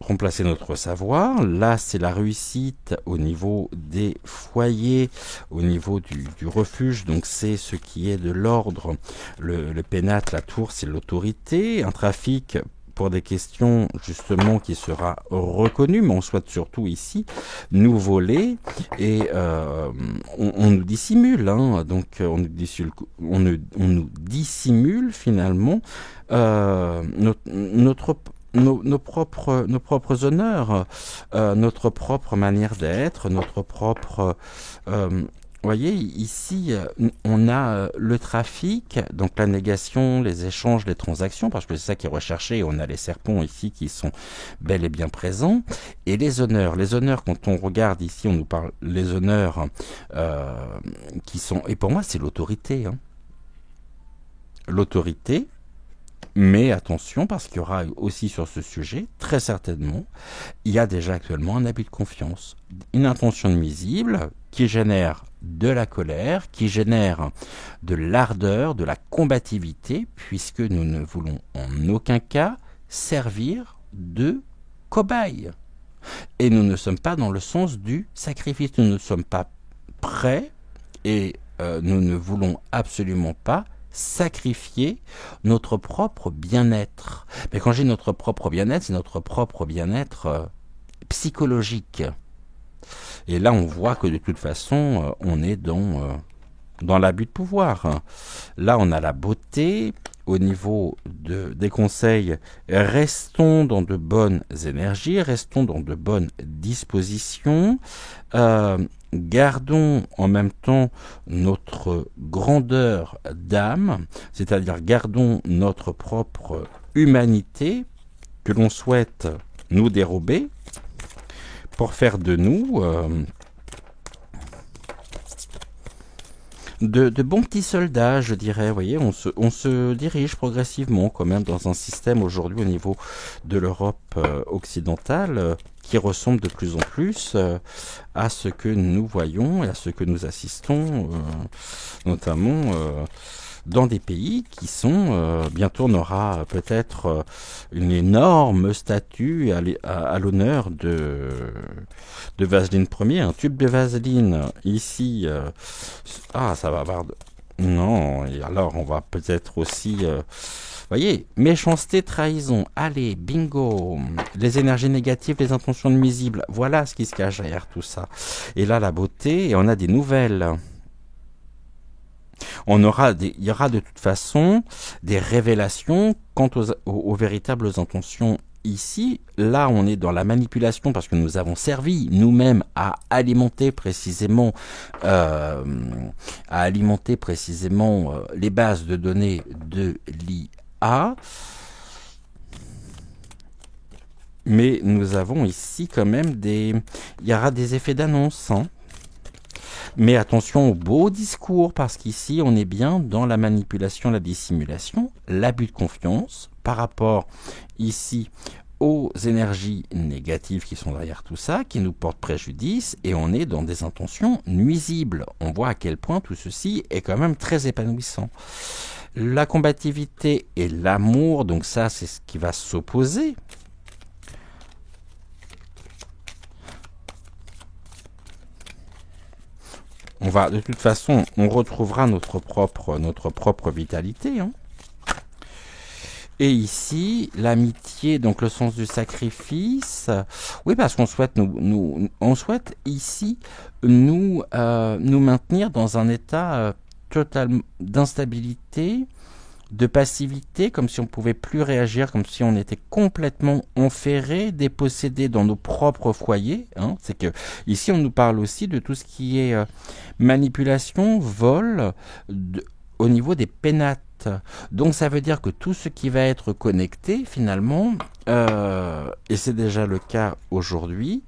remplacer notre savoir. Là, c'est la réussite au niveau des foyers, au niveau du refuge. Donc, c'est ce qui est de l'ordre. Le pénate, la tour, c'est l'autorité. Un trafic pour des questions justement qui sera reconnu, mais on souhaite surtout ici nous voler et on nous dissimule, hein, donc on nous dissimule finalement nos propres honneurs, notre propre manière d'être, notre propre... vous voyez, ici, on a le trafic, donc la négation, les échanges, les transactions, parce que c'est ça qui est recherché. On a les serpents ici qui sont bel et bien présents. Et les honneurs. Les honneurs, quand on regarde ici, on nous parle les honneurs qui sont... Et pour moi, c'est l'autorité, hein. L'autorité. Mais attention, parce qu'il y aura aussi sur ce sujet, très certainement, il y a déjà actuellement un abus de confiance. Une intention nuisible qui génère de la colère, qui génère de l'ardeur, de la combativité, puisque nous ne voulons en aucun cas servir de cobaye. Et nous ne sommes pas dans le sens du sacrifice, nous ne sommes pas prêts et nous ne voulons absolument pas sacrifier notre propre bien-être. Mais quand j'ai notre propre bien-être, c'est notre propre bien-être psychologique. Et là, on voit que de toute façon, on est dans l'abus de pouvoir. Là, on a la beauté. Au niveau des conseils, restons dans de bonnes énergies, restons dans de bonnes dispositions. Gardons en même temps notre grandeur d'âme, c'est-à-dire gardons notre propre humanité que l'on souhaite nous dérober pour faire de nous de bons petits soldats, je dirais. Vous voyez, on se dirige progressivement quand même dans un système aujourd'hui au niveau de l'Europe occidentale qui ressemble de plus en plus à ce que nous voyons et à ce que nous assistons, notamment dans des pays qui sont, bientôt on aura peut-être une énorme statue à l'honneur de Vaseline Ier, un tube de Vaseline ici. Ça va avoir... Non, et alors on va peut-être aussi... voyez, méchanceté, trahison, allez, bingo, les énergies négatives, les intentions nuisibles, voilà ce qui se cache derrière tout ça. Et là, la beauté, et on a des nouvelles. Il y aura de toute façon des révélations quant aux véritables intentions ici. Là, on est dans la manipulation parce que nous avons servi nous-mêmes à alimenter précisément, les bases de données de l'IA. Mais nous avons ici quand même il y aura des effets d'annonce, hein. Mais attention au beau discours, parce qu'ici, on est bien dans la manipulation, la dissimulation, l'abus de confiance par rapport ici aux énergies négatives qui sont derrière tout ça, qui nous portent préjudice, et on est dans des intentions nuisibles. On voit à quel point tout ceci est quand même très épanouissant. La combativité et l'amour, donc ça, c'est ce qui va s'opposer. De toute façon, on retrouvera notre propre vitalité, hein. Et ici, l'amitié, donc le sens du sacrifice. Oui, parce qu'on souhaite on souhaite ici nous maintenir dans un état total d'instabilité, de passivité, comme si on pouvait plus réagir, comme si on était complètement enferré, dépossédé dans nos propres foyers, hein. C'est que ici on nous parle aussi de tout ce qui est manipulation, vol, au niveau des pénates. Donc ça veut dire que tout ce qui va être connecté finalement, et c'est déjà le cas aujourd'hui,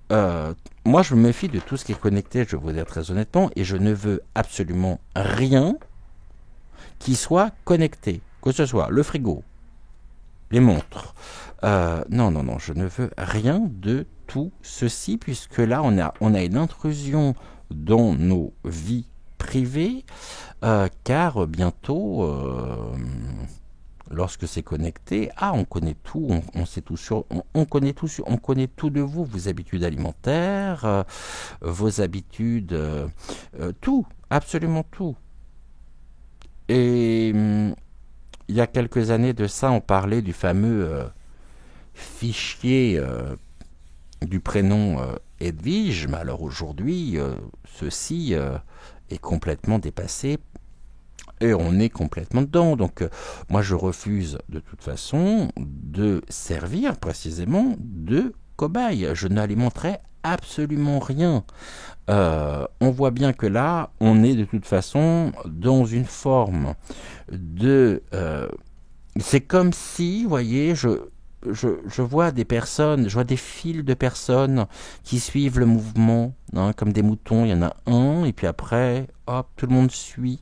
moi je me méfie de tout ce qui est connecté, je vais vous dire très honnêtement, et je ne veux absolument rien qui soit connecté, que ce soit le frigo, les montres. Non, je ne veux rien de tout ceci, puisque là on a une intrusion dans nos vies privées, car bientôt, lorsque c'est connecté, on connaît tout, on sait tout on connaît tout de vous, vos habitudes alimentaires, vos habitudes, tout, absolument tout. Et il y a quelques années de ça, on parlait du fameux fichier du prénom Edwige, mais alors aujourd'hui, ceci est complètement dépassé et on est complètement dedans. Donc moi je refuse de toute façon de servir précisément de cobaye. Je n'alimenterai absolument rien. On voit bien que là, on est de toute façon dans une forme de... c'est comme si, vous voyez, je vois des personnes, je vois des files de personnes qui suivent le mouvement, hein, comme des moutons. Il y en a un, et puis après, hop, tout le monde suit.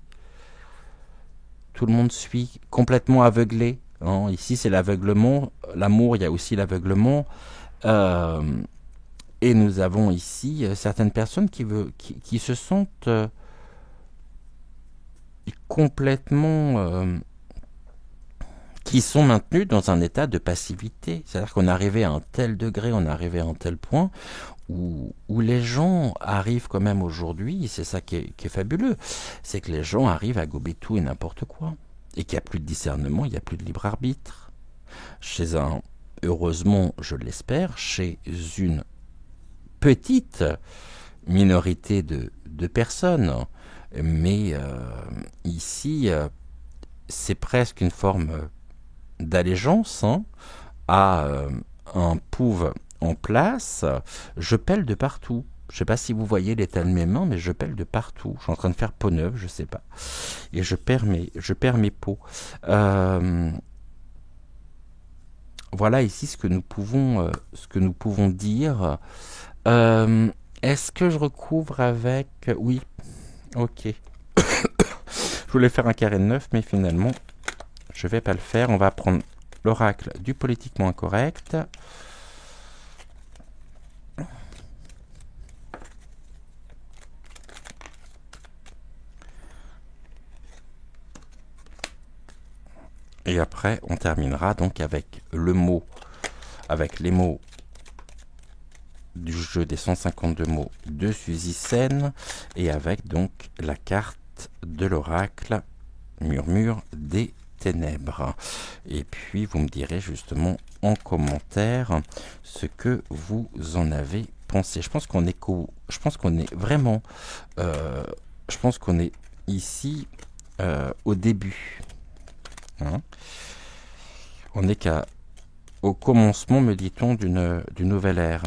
Tout le monde suit, complètement aveuglé, hein. Ici, c'est l'aveuglement. L'amour, il y a aussi l'aveuglement. Et nous avons ici certaines personnes qui se sentent complètement... qui sont maintenues dans un état de passivité. C'est-à-dire qu'on est arrivé à un tel degré, on est arrivé à un tel point où les gens arrivent quand même aujourd'hui, et c'est ça qui est fabuleux, c'est que les gens arrivent à gober tout et n'importe quoi. Et qu'il n'y a plus de discernement, il n'y a plus de libre arbitre. Heureusement, je l'espère, chez une petite minorité de personnes, mais ici c'est presque une forme d'allégeance, hein, à un pouve en place. Je pèle de partout. Je ne sais pas si vous voyez l'état de mes mains, mais je pèle de partout. Je suis en train de faire peau neuve, je ne sais pas. Et je perds mes peaux. voilà ici ce que nous pouvons dire. Est-ce que je recouvre avec... Oui, ok. Je voulais faire un carré de 9, mais finalement, je vais pas le faire. On va prendre l'oracle du politiquement incorrect. Et après, on terminera donc avec le mot, avec les mots du jeu des 152 mots de Suzy Sen, et avec donc la carte de l'oracle Murmure des Ténèbres. Et puis, vous me direz justement en commentaire ce que vous en avez pensé. Je pense qu'on est vraiment, je pense qu'on est ici au début. Hein, on n'est qu'au commencement, me dit-on, d'une nouvelle ère.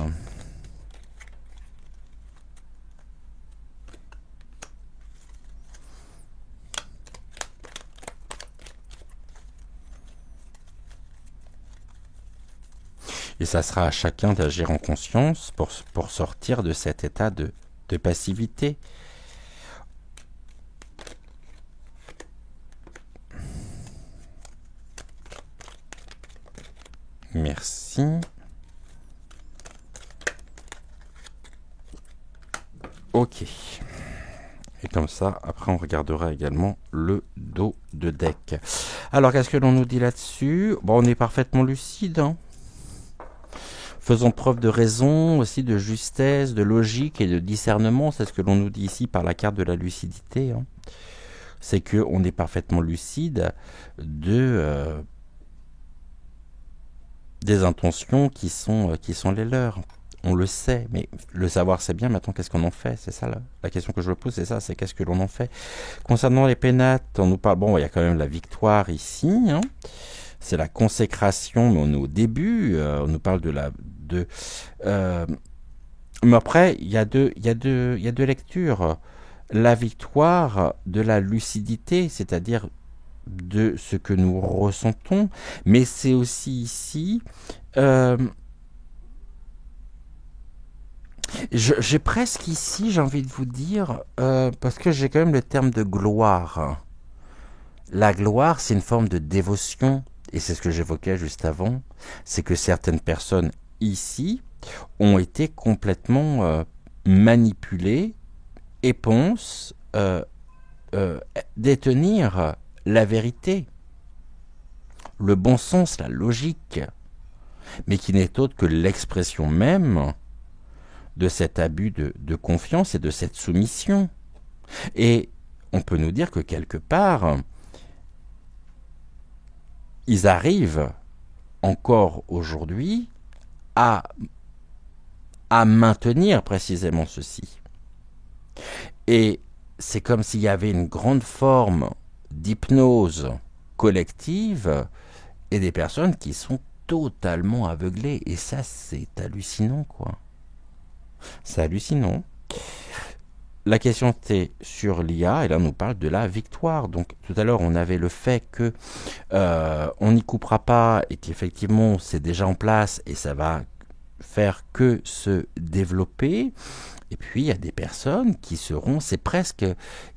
Et ça sera à chacun d'agir en conscience pour sortir de cet état de passivité. Merci. Ok. Et comme ça, après on regardera également le dos de deck. Alors, qu'est-ce que l'on nous dit là-dessus? Bon, on est parfaitement lucide. Hein. Faisons preuve de raison, aussi de justesse, de logique et de discernement. C'est ce que l'on nous dit ici par la carte de la lucidité. Hein. C'est qu'on est parfaitement lucide des intentions qui sont les leurs. On le sait, mais le savoir c'est bien, maintenant qu'est-ce qu'on en fait? C'est ça la question que je me pose, c'est ça, c'est qu'est-ce que l'on en fait? Concernant les pénates, on nous parle, bon, il y a quand même la victoire ici, hein. C'est la consécration, mais on est au début, on nous parle mais après, il y a deux lectures. La victoire de la lucidité, c'est-à-dire de ce que nous ressentons, mais c'est aussi ici... j'ai presque ici, j'ai envie de vous dire, parce que j'ai quand même le terme de gloire. La gloire, c'est une forme de dévotion, et c'est ce que j'évoquais juste avant, c'est que certaines personnes ici ont été complètement manipulées et pensent détenir la vérité, le bon sens, la logique, mais qui n'est autre que l'expression même de cet abus de confiance et de cette soumission. Et on peut nous dire que quelque part, ils arrivent encore aujourd'hui à maintenir précisément ceci. Et c'est comme s'il y avait une grande forme d'hypnose collective et des personnes qui sont totalement aveuglées. Et ça, c'est hallucinant, quoi. C'est hallucinant. La question était sur l'IA, et là on nous parle de la victoire. Donc tout à l'heure on avait le fait que on n'y coupera pas et qu'effectivement c'est déjà en place et ça va faire que se développer. Et puis il y a des personnes qui seront, c'est presque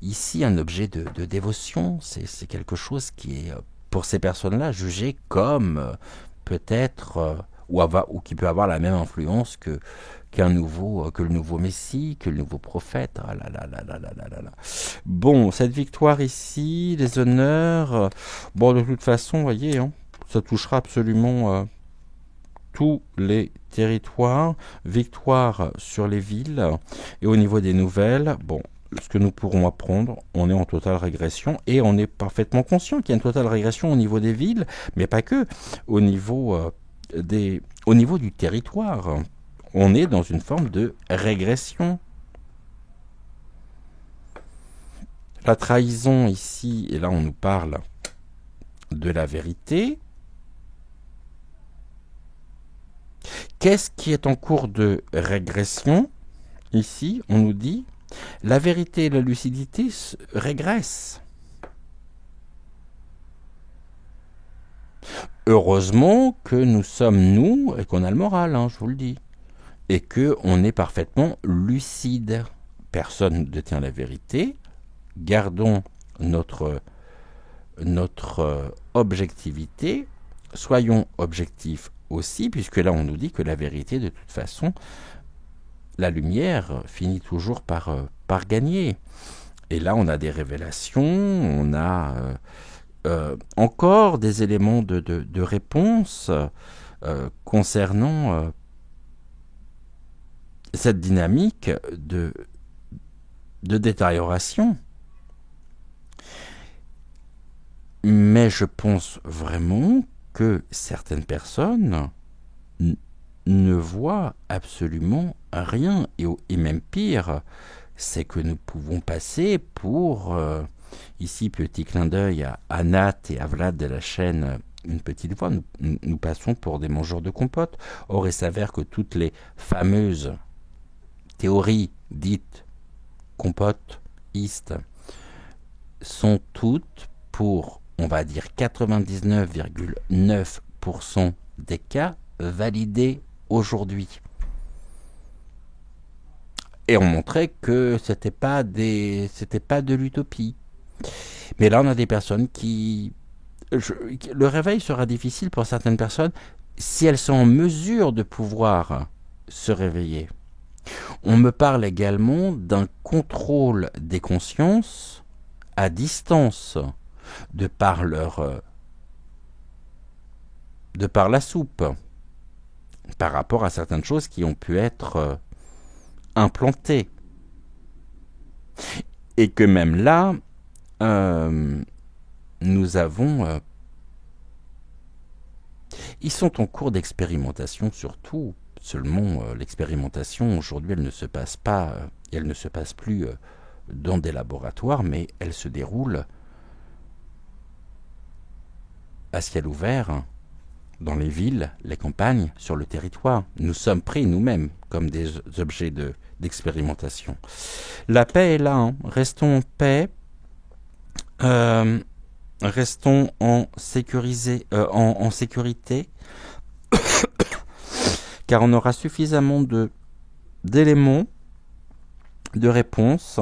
ici un objet de dévotion, c'est quelque chose qui est pour ces personnes-là jugé comme peut-être ou qui peut avoir la même influence que le nouveau Messie, que le nouveau prophète. Ah là là là là là là là. Bon, cette victoire ici, les honneurs, bon de toute façon, vous voyez, hein, ça touchera absolument tous les territoires. Victoire sur les villes et au niveau des nouvelles, bon, ce que nous pourrons apprendre, on est en totale régression et on est parfaitement conscient qu'il y a une totale régression au niveau des villes, mais pas que, au niveau du territoire. On est dans une forme de régression. La trahison ici, et là on nous parle de la vérité. Qu'est-ce qui est en cours de régression? Ici, on nous dit, la vérité et la lucidité régressent. heureusement que nous sommes nous et qu'on a le moral, hein, je vous le dis. Et qu'on est parfaitement lucide. Personne ne détient la vérité. Gardons notre objectivité. Soyons objectifs aussi, puisque là on nous dit que la vérité, de toute façon, la lumière finit toujours par gagner. Et là on a des révélations, on a encore des éléments de réponse concernant cette dynamique de détérioration. Mais je pense vraiment que certaines personnes ne voient absolument rien. Et même pire, c'est que nous pouvons passer pour, ici petit clin d'œil à Nat et à Vlad de la chaîne Une Petite Voix, nous passons pour des mangeurs de compote. Or, il s'avère que toutes les fameuses théories dites compotistes sont toutes pour, on va dire, 99,9% des cas validées aujourd'hui. Et on montrait que c'était pas de l'utopie. Mais là, on a des personnes le réveil sera difficile pour certaines personnes si elles sont en mesure de pouvoir se réveiller. On me parle également d'un contrôle des consciences à distance, de par la soupe, par rapport à certaines choses qui ont pu être implantées. Et que même là, nous avons... ils sont en cours d'expérimentation surtout. Seulement, l'expérimentation, aujourd'hui, elle ne se passe pas, elle ne se passe plus dans des laboratoires, mais elle se déroule à ciel ouvert, dans les villes, les campagnes, sur le territoire. Nous sommes pris nous-mêmes comme des objets d'expérimentation. La paix est là, hein. Restons en paix, restons en sécurité, car on aura suffisamment d'éléments, de réponses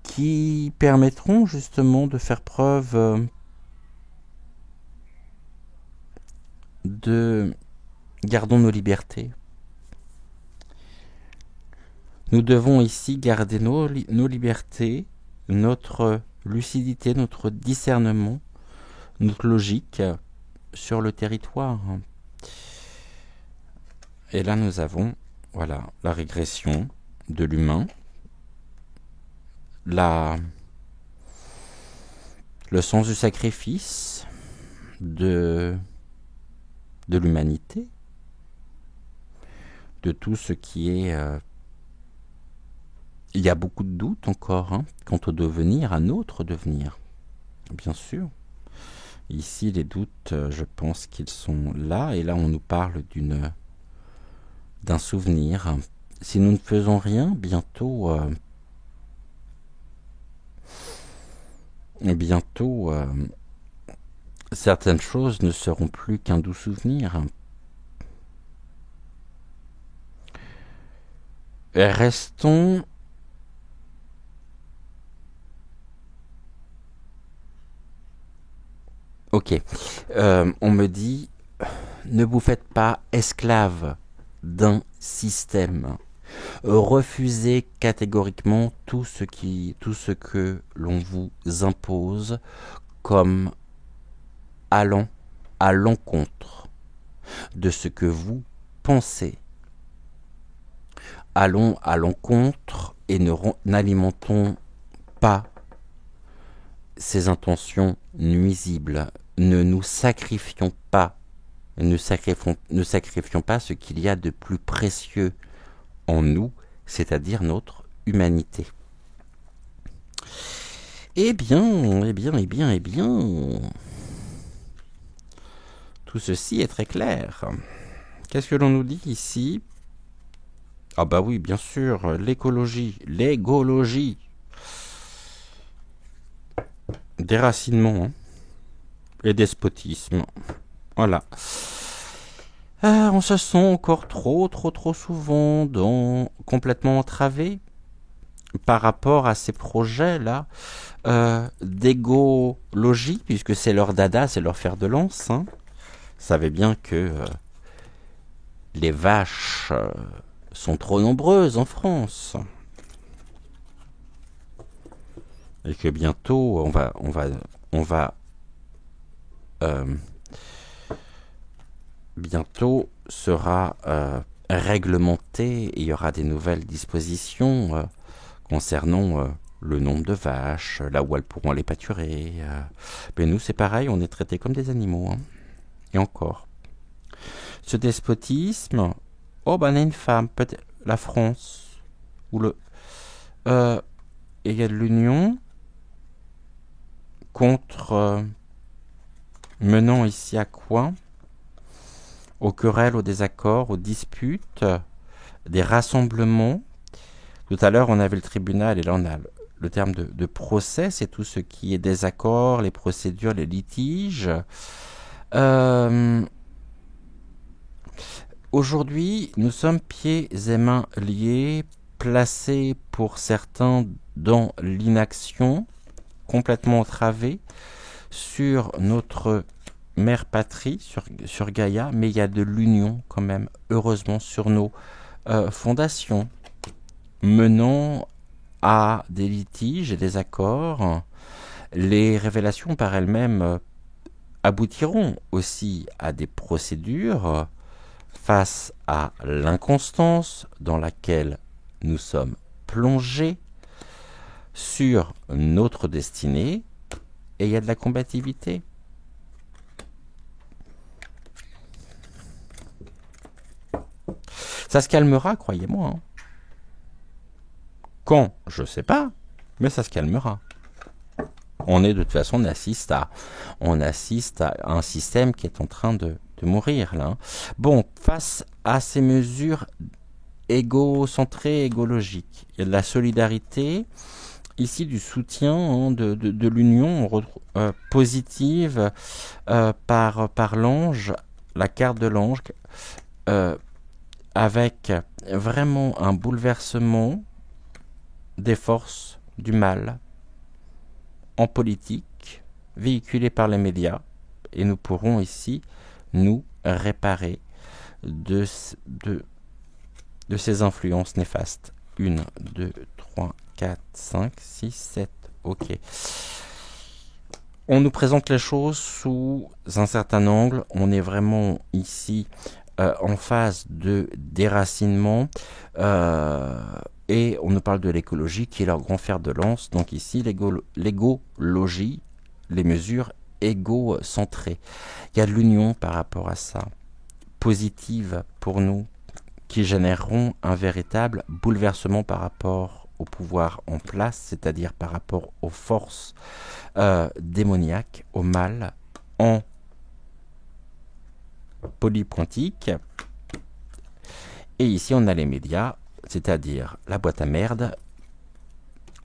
qui permettront justement de faire preuve de gardons nos libertés. Nous devons ici garder nos libertés, notre lucidité, notre discernement, notre logique sur le territoire. Et là, nous avons, voilà, la régression de l'humain, le sens du sacrifice de l'humanité, de tout ce qui est... il y a beaucoup de doutes encore quant au devenir, à notre devenir, bien sûr. Ici, les doutes, je pense qu'ils sont là, et là, on nous parle d'un souvenir. Si nous ne faisons rien, bientôt, certaines choses ne seront plus qu'un doux souvenir. Restons ok. On me dit, ne vous faites pas esclave d'un système. Refusez catégoriquement tout ce que l'on vous impose comme allant à l'encontre de ce que vous pensez. Allons à l'encontre et n'alimentons pas ces intentions nuisibles. Ne nous sacrifions pas. Ne sacrifions pas ce qu'il y a de plus précieux en nous, c'est-à-dire notre humanité. Eh bien, tout ceci est très clair. Qu'est-ce que l'on nous dit ici? Ah bah oui, bien sûr, l'égologie. Déracinement. et despotisme. Voilà. On se sent encore trop souvent complètement entravé par rapport à ces projets-là d'égologie, puisque c'est leur dada, c'est leur fer de lance. Hein. Vous savez bien que les vaches sont trop nombreuses en France. Et que bientôt, bientôt sera réglementé et il y aura des nouvelles dispositions concernant le nombre de vaches, là où elles pourront aller pâturer. Mais nous, c'est pareil, on est traités comme des animaux. Hein. Et encore. Ce despotisme, oh ben on a une femme, peut-être la France, ou le... et il y a de l'union contre... menant ici à quoi? Aux querelles, aux désaccords, aux disputes, des rassemblements. Tout à l'heure, on avait le tribunal, et là, on a le terme de procès, c'est tout ce qui est désaccord, les procédures, les litiges. Aujourd'hui, nous sommes pieds et mains liés, placés pour certains dans l'inaction, complètement entravés sur notre mère patrie, sur Gaïa, mais il y a de l'union quand même, heureusement, sur nos fondations, menant à des litiges et des accords. Les révélations par elles-mêmes aboutiront aussi à des procédures face à l'inconstance dans laquelle nous sommes plongés sur notre destinée, et il y a de la combativité. Ça se calmera, croyez-moi. Hein. Quand? Je ne sais pas, mais ça se calmera. On est de toute façon, on assiste à un système qui est en train de mourir là. Hein. Bon, face à ces mesures égocentrées, égologiques, il y a de la solidarité, ici du soutien, hein, de l'union positive par l'ange, la carte de l'ange, avec vraiment un bouleversement des forces du mal en politique, véhiculé par les médias, et nous pourrons ici nous réparer de ces influences néfastes. 1, 2, 3, 4, 5, 6, 7, ok. On nous présente les choses sous un certain angle, on est vraiment ici en phase de déracinement, et on nous parle de l'écologie qui est leur grand fer de lance. Donc ici, l'égologie, les mesures égocentrées. Il y a de l'union par rapport à ça, positive pour nous, qui généreront un véritable bouleversement par rapport au pouvoir en place, c'est-à-dire par rapport aux forces démoniaques, au mal, en polypointique. Et ici, on a les médias, c'est-à-dire la boîte à merde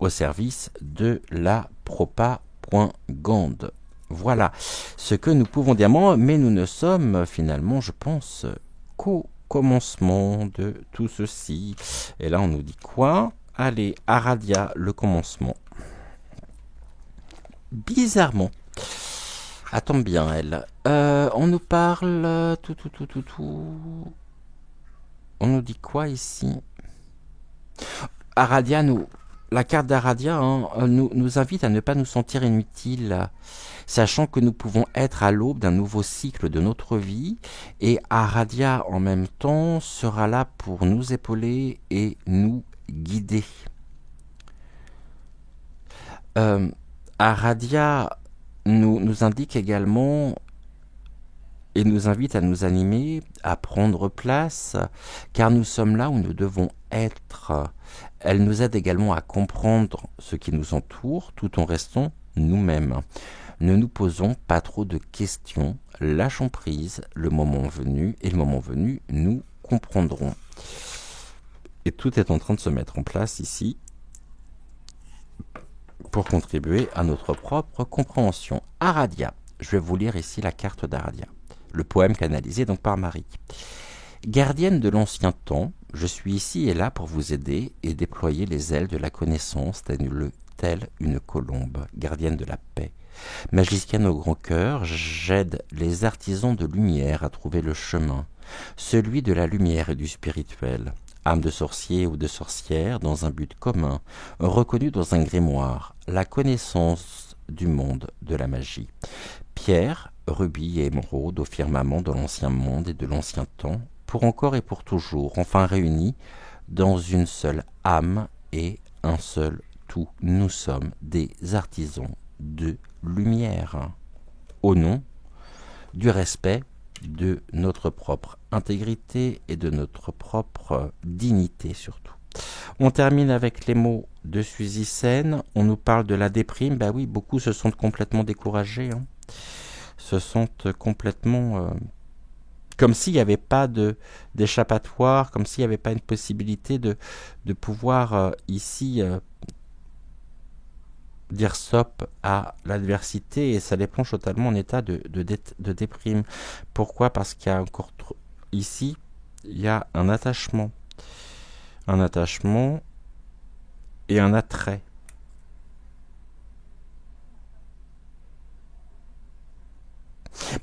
au service de la propagande. Voilà ce que nous pouvons dire, mais nous ne sommes finalement, je pense, qu'au commencement de tout ceci. Et là, on nous dit quoi? Allez, Aradia, le commencement. Bizarrement. Attends bien, elle. On nous parle... On nous dit quoi ici? Aradia, la carte d'Aradia nous invite à ne pas nous sentir inutiles, sachant que nous pouvons être à l'aube d'un nouveau cycle de notre vie, et Aradia en même temps sera là pour nous épauler et nous guider. Aradia nous indique également et nous invite à nous animer, à prendre place, car nous sommes là où nous devons être. Elle nous aide également à comprendre ce qui nous entoure tout en restant nous-mêmes. Ne nous posons pas trop de questions, lâchons prise, le moment venu, et le moment venu, nous comprendrons. Et tout est en train de se mettre en place ici pour contribuer à notre propre compréhension. Aradia, Je vais vous lire ici la carte d'Aradia, le poème canalisé donc par Marie. Gardienne de l'ancien temps, je suis ici et là pour vous aider et déployer les ailes de la connaissance telle une colombe, gardienne de la paix. Magicienne au grand cœur, j'aide les artisans de lumière à trouver le chemin, celui de la lumière et du spirituel. Âme de sorcier ou de sorcière dans un but commun, reconnu dans un grimoire, la connaissance du monde de la magie. Pierre, rubis et émeraude au firmament de l'ancien monde et de l'ancien temps, pour encore et pour toujours, enfin réunis dans une seule âme et un seul tout. Nous sommes des artisans de lumière, au nom du respect de notre propre intégrité et de notre propre dignité surtout. On termine avec les mots de Suzy Sen. On nous parle de la déprime. Ben oui, beaucoup se sentent complètement découragés, se sentent complètement comme s'il n'y avait pas d'échappatoire, comme s'il n'y avait pas une possibilité de pouvoir ici dire stop à l'adversité, et ça les plonge totalement en état de déprime. Pourquoi? Parce qu'il y a encore ici, il y a un attachement et un attrait.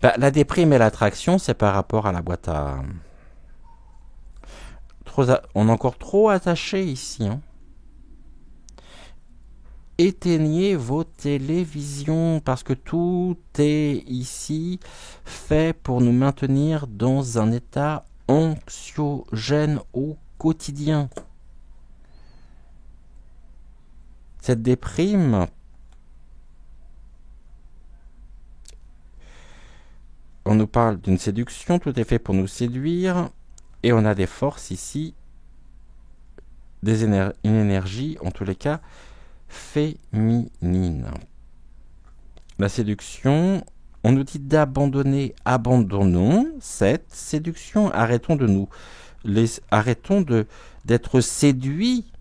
La déprime et l'attraction, c'est par rapport à la boîte à... On est encore trop attaché ici, Éteignez vos télévisions parce que tout est ici fait pour nous maintenir dans un état anxiogène au quotidien. Cette déprime, on nous parle d'une séduction, tout est fait pour nous séduire, et on a des forces ici, une énergie en tous les cas féminine. La séduction, on nous dit d'abandonner, abandonnons cette séduction, arrêtons d'être séduits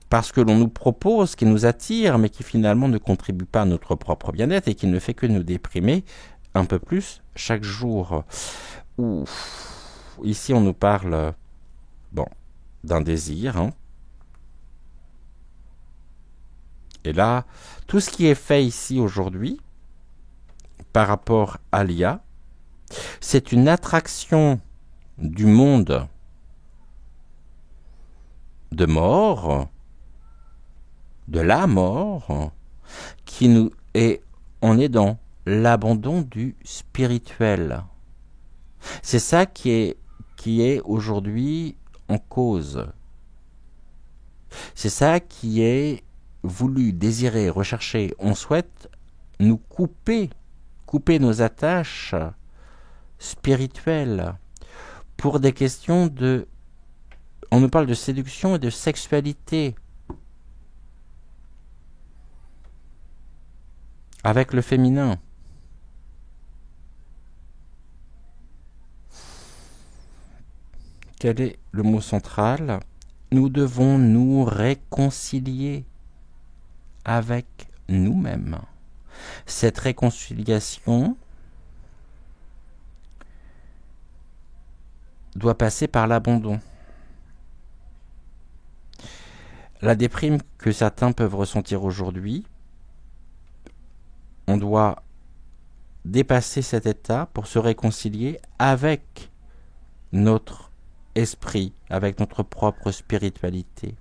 parce que l'on nous propose, qui nous attire, mais qui finalement ne contribue pas à notre propre bien-être et qui ne fait que nous déprimer un peu plus chaque jour. Ici, on nous parle d'un désir. Et là, tout ce qui est fait ici aujourd'hui, par rapport à l'IA, c'est une attraction du monde de mort, de la mort, on est dans l'abandon du spirituel. C'est ça qui est aujourd'hui en cause. C'est ça qui est voulu, désiré, recherché. On souhaite nous couper nos attaches spirituelles pour des questions de... On nous parle de séduction et de sexualité avec le féminin. Quel est le mot central? Nous devons nous réconcilier avec nous-mêmes. Cette réconciliation doit passer par l'abandon. La déprime que certains peuvent ressentir aujourd'hui, on doit dépasser cet état pour se réconcilier avec notre esprit, avec notre propre spiritualité.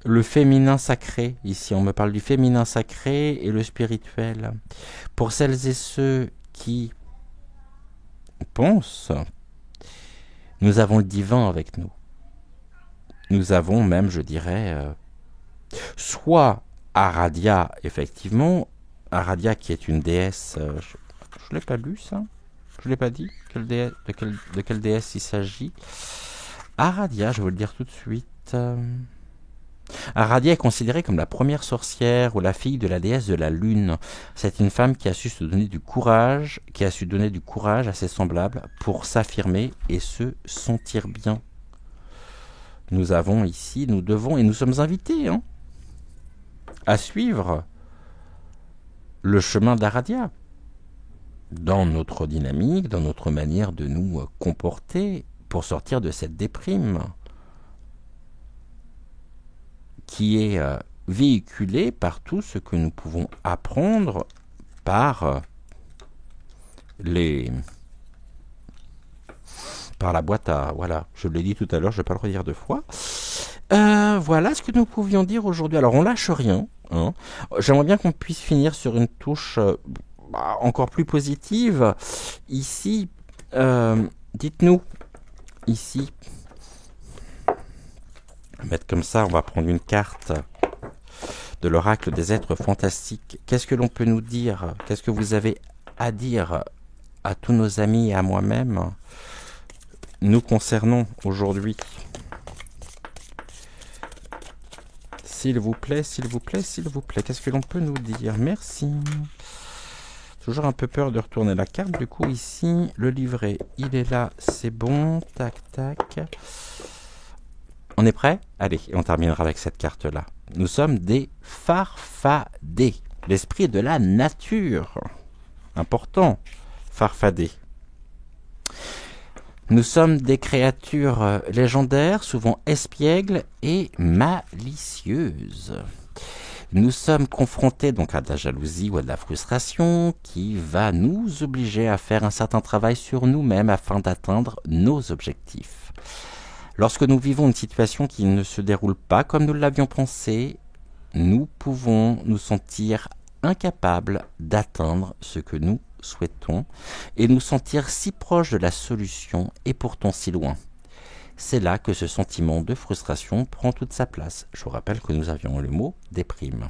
Le féminin sacré, ici on me parle du féminin sacré et le spirituel. Pour celles et ceux qui pensent, nous avons le divin avec nous. Nous avons même, je dirais, soit Aradia, effectivement, Aradia qui est une déesse, je ne l'ai pas lu ça, je ne l'ai pas dit, de quelle déesse il s'agit. Aradia, je vais vous le dire tout de suite. Aradia est considérée comme la première sorcière ou la fille de la déesse de la lune. C'est une femme qui a su se donner du courage, qui a su donner du courage à ses semblables pour s'affirmer et se sentir bien. Nous avons ici, nous devons et nous sommes invités à suivre le chemin d'Aradia, dans notre dynamique, dans notre manière de nous comporter pour sortir de cette déprime qui est véhiculée par tout ce que nous pouvons apprendre par la boîte à... Voilà, je l'ai dit tout à l'heure, je ne vais pas le redire deux fois. Voilà ce que nous pouvions dire aujourd'hui. Alors, on lâche rien. Hein. J'aimerais bien qu'on puisse finir sur une touche encore plus positive. Ici, dites-nous, ici, on va mettre comme ça, on va prendre une carte de l'oracle des êtres fantastiques. Qu'est-ce que l'on peut nous dire? Qu'est-ce que vous avez à dire à tous nos amis et à moi-même nous concernant aujourd'hui? S'il vous plaît, s'il vous plaît, s'il vous plaît. Qu'est-ce que l'on peut nous dire? Merci. Toujours un peu peur de retourner la carte. Du coup, ici, le livret, il est là. C'est bon. Tac, tac. On est prêt? Allez, on terminera avec cette carte-là. Nous sommes des farfadets. L'esprit de la nature. Important. Farfadets. Nous sommes des créatures légendaires, souvent espiègles et malicieuses. Nous sommes confrontés donc à de la jalousie ou à de la frustration qui va nous obliger à faire un certain travail sur nous-mêmes afin d'atteindre nos objectifs. Lorsque nous vivons une situation qui ne se déroule pas comme nous l'avions pensé, nous pouvons nous sentir incapables d'atteindre ce que nous souhaitons et nous sentir si proches de la solution et pourtant si loin. C'est là que ce sentiment de frustration prend toute sa place. Je vous rappelle que nous avions le mot déprime.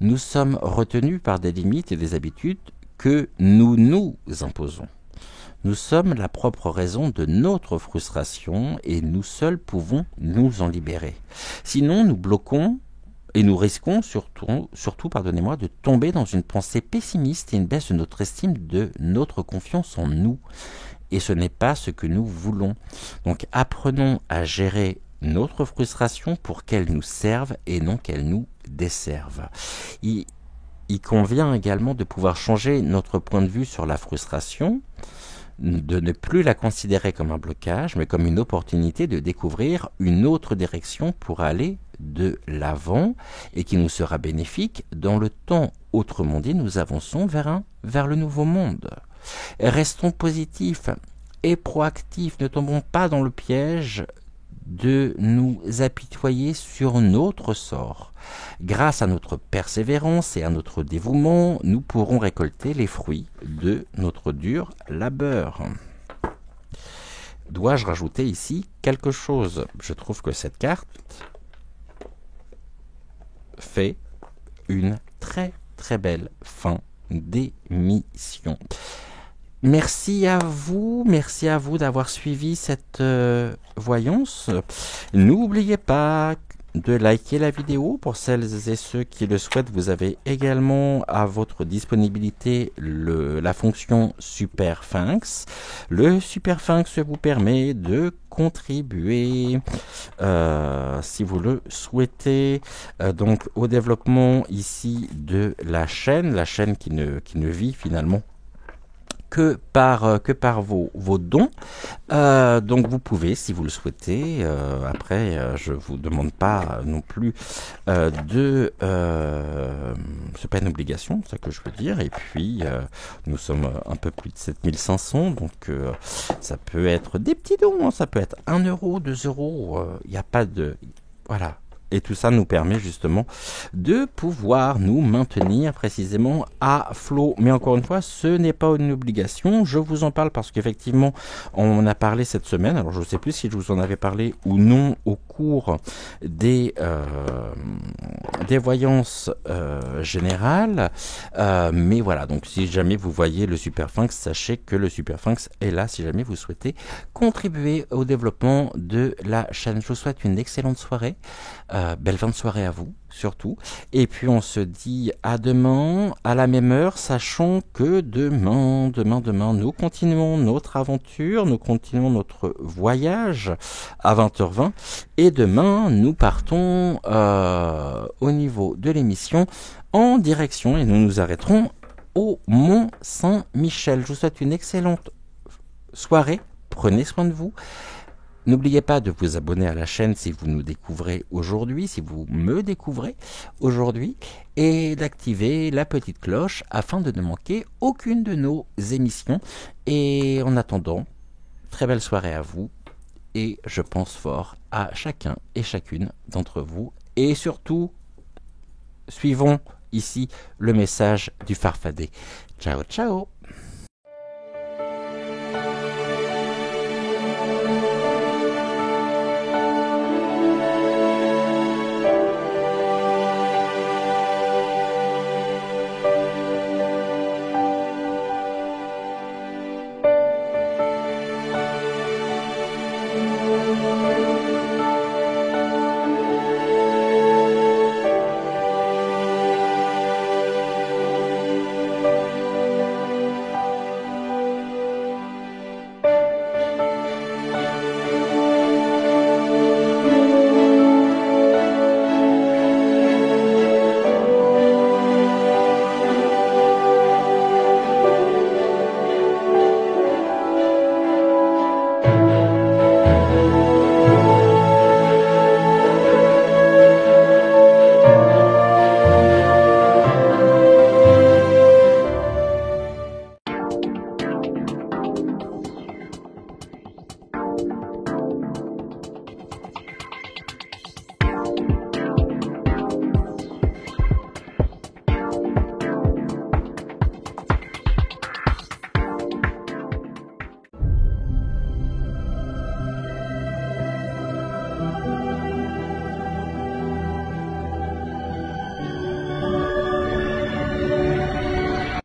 Nous sommes retenus par des limites et des habitudes que nous nous imposons. Nous sommes la propre raison de notre frustration et nous seuls pouvons nous en libérer. Sinon, nous bloquons et nous risquons surtout, pardonnez-moi, de tomber dans une pensée pessimiste et une baisse de notre estime, de notre confiance en nous. Et ce n'est pas ce que nous voulons. Donc apprenons à gérer notre frustration pour qu'elle nous serve et non qu'elle nous desserve. Il convient également de pouvoir changer notre point de vue sur la frustration, de ne plus la considérer comme un blocage, mais comme une opportunité de découvrir une autre direction pour aller de l'avant et qui nous sera bénéfique dans le temps. Autrement dit, nous avançons vers le nouveau monde. Restons positifs et proactifs, ne tombons pas dans le piège de nous apitoyer sur notre sort. Grâce à notre persévérance et à notre dévouement, nous pourrons récolter les fruits de notre dur labeur. Dois-je rajouter ici quelque chose? Je trouve que cette carte fait une très très belle fin d'émission. Merci à vous d'avoir suivi cette voyance. N'oubliez pas de liker la vidéo pour celles et ceux qui le souhaitent. Vous avez également à votre disponibilité la fonction Super Phinx. Le Super Phinx vous permet de contribuer, si vous le souhaitez, donc au développement ici de la chaîne qui ne vit finalement que par vos dons. Donc vous pouvez, si vous le souhaitez, après je vous demande pas non plus c'est pas une obligation, c'est ça que je veux dire, et puis nous sommes un peu plus de 7500, donc ça peut être des petits dons, hein, ça peut être 1 euro, 2 euros, il n'y a pas de... Voilà. Et tout ça nous permet justement de pouvoir nous maintenir précisément à flot. Mais encore une fois, ce n'est pas une obligation. Je vous en parle parce qu'effectivement, on en a parlé cette semaine. Alors, je ne sais plus si je vous en avais parlé ou non au cours des voyances générales. Mais voilà, donc si jamais vous voyez le Super Phinx, sachez que le Super Phinx est là si jamais vous souhaitez contribuer au développement de la chaîne. Je vous souhaite une excellente soirée. Belle fin de soirée à vous, surtout. Et puis on se dit à demain, à la même heure, sachant que demain, nous continuons notre aventure, nous continuons notre voyage à 20h20. Et demain, nous partons au niveau de l'émission en direction, et nous nous arrêterons au Mont Saint-Michel. Je vous souhaite une excellente soirée, prenez soin de vous. N'oubliez pas de vous abonner à la chaîne si vous nous découvrez aujourd'hui, si vous me découvrez aujourd'hui, et d'activer la petite cloche afin de ne manquer aucune de nos émissions. Et en attendant, très belle soirée à vous, et je pense fort à chacun et chacune d'entre vous. Et surtout, suivons ici le message du Farfadet. Ciao, ciao!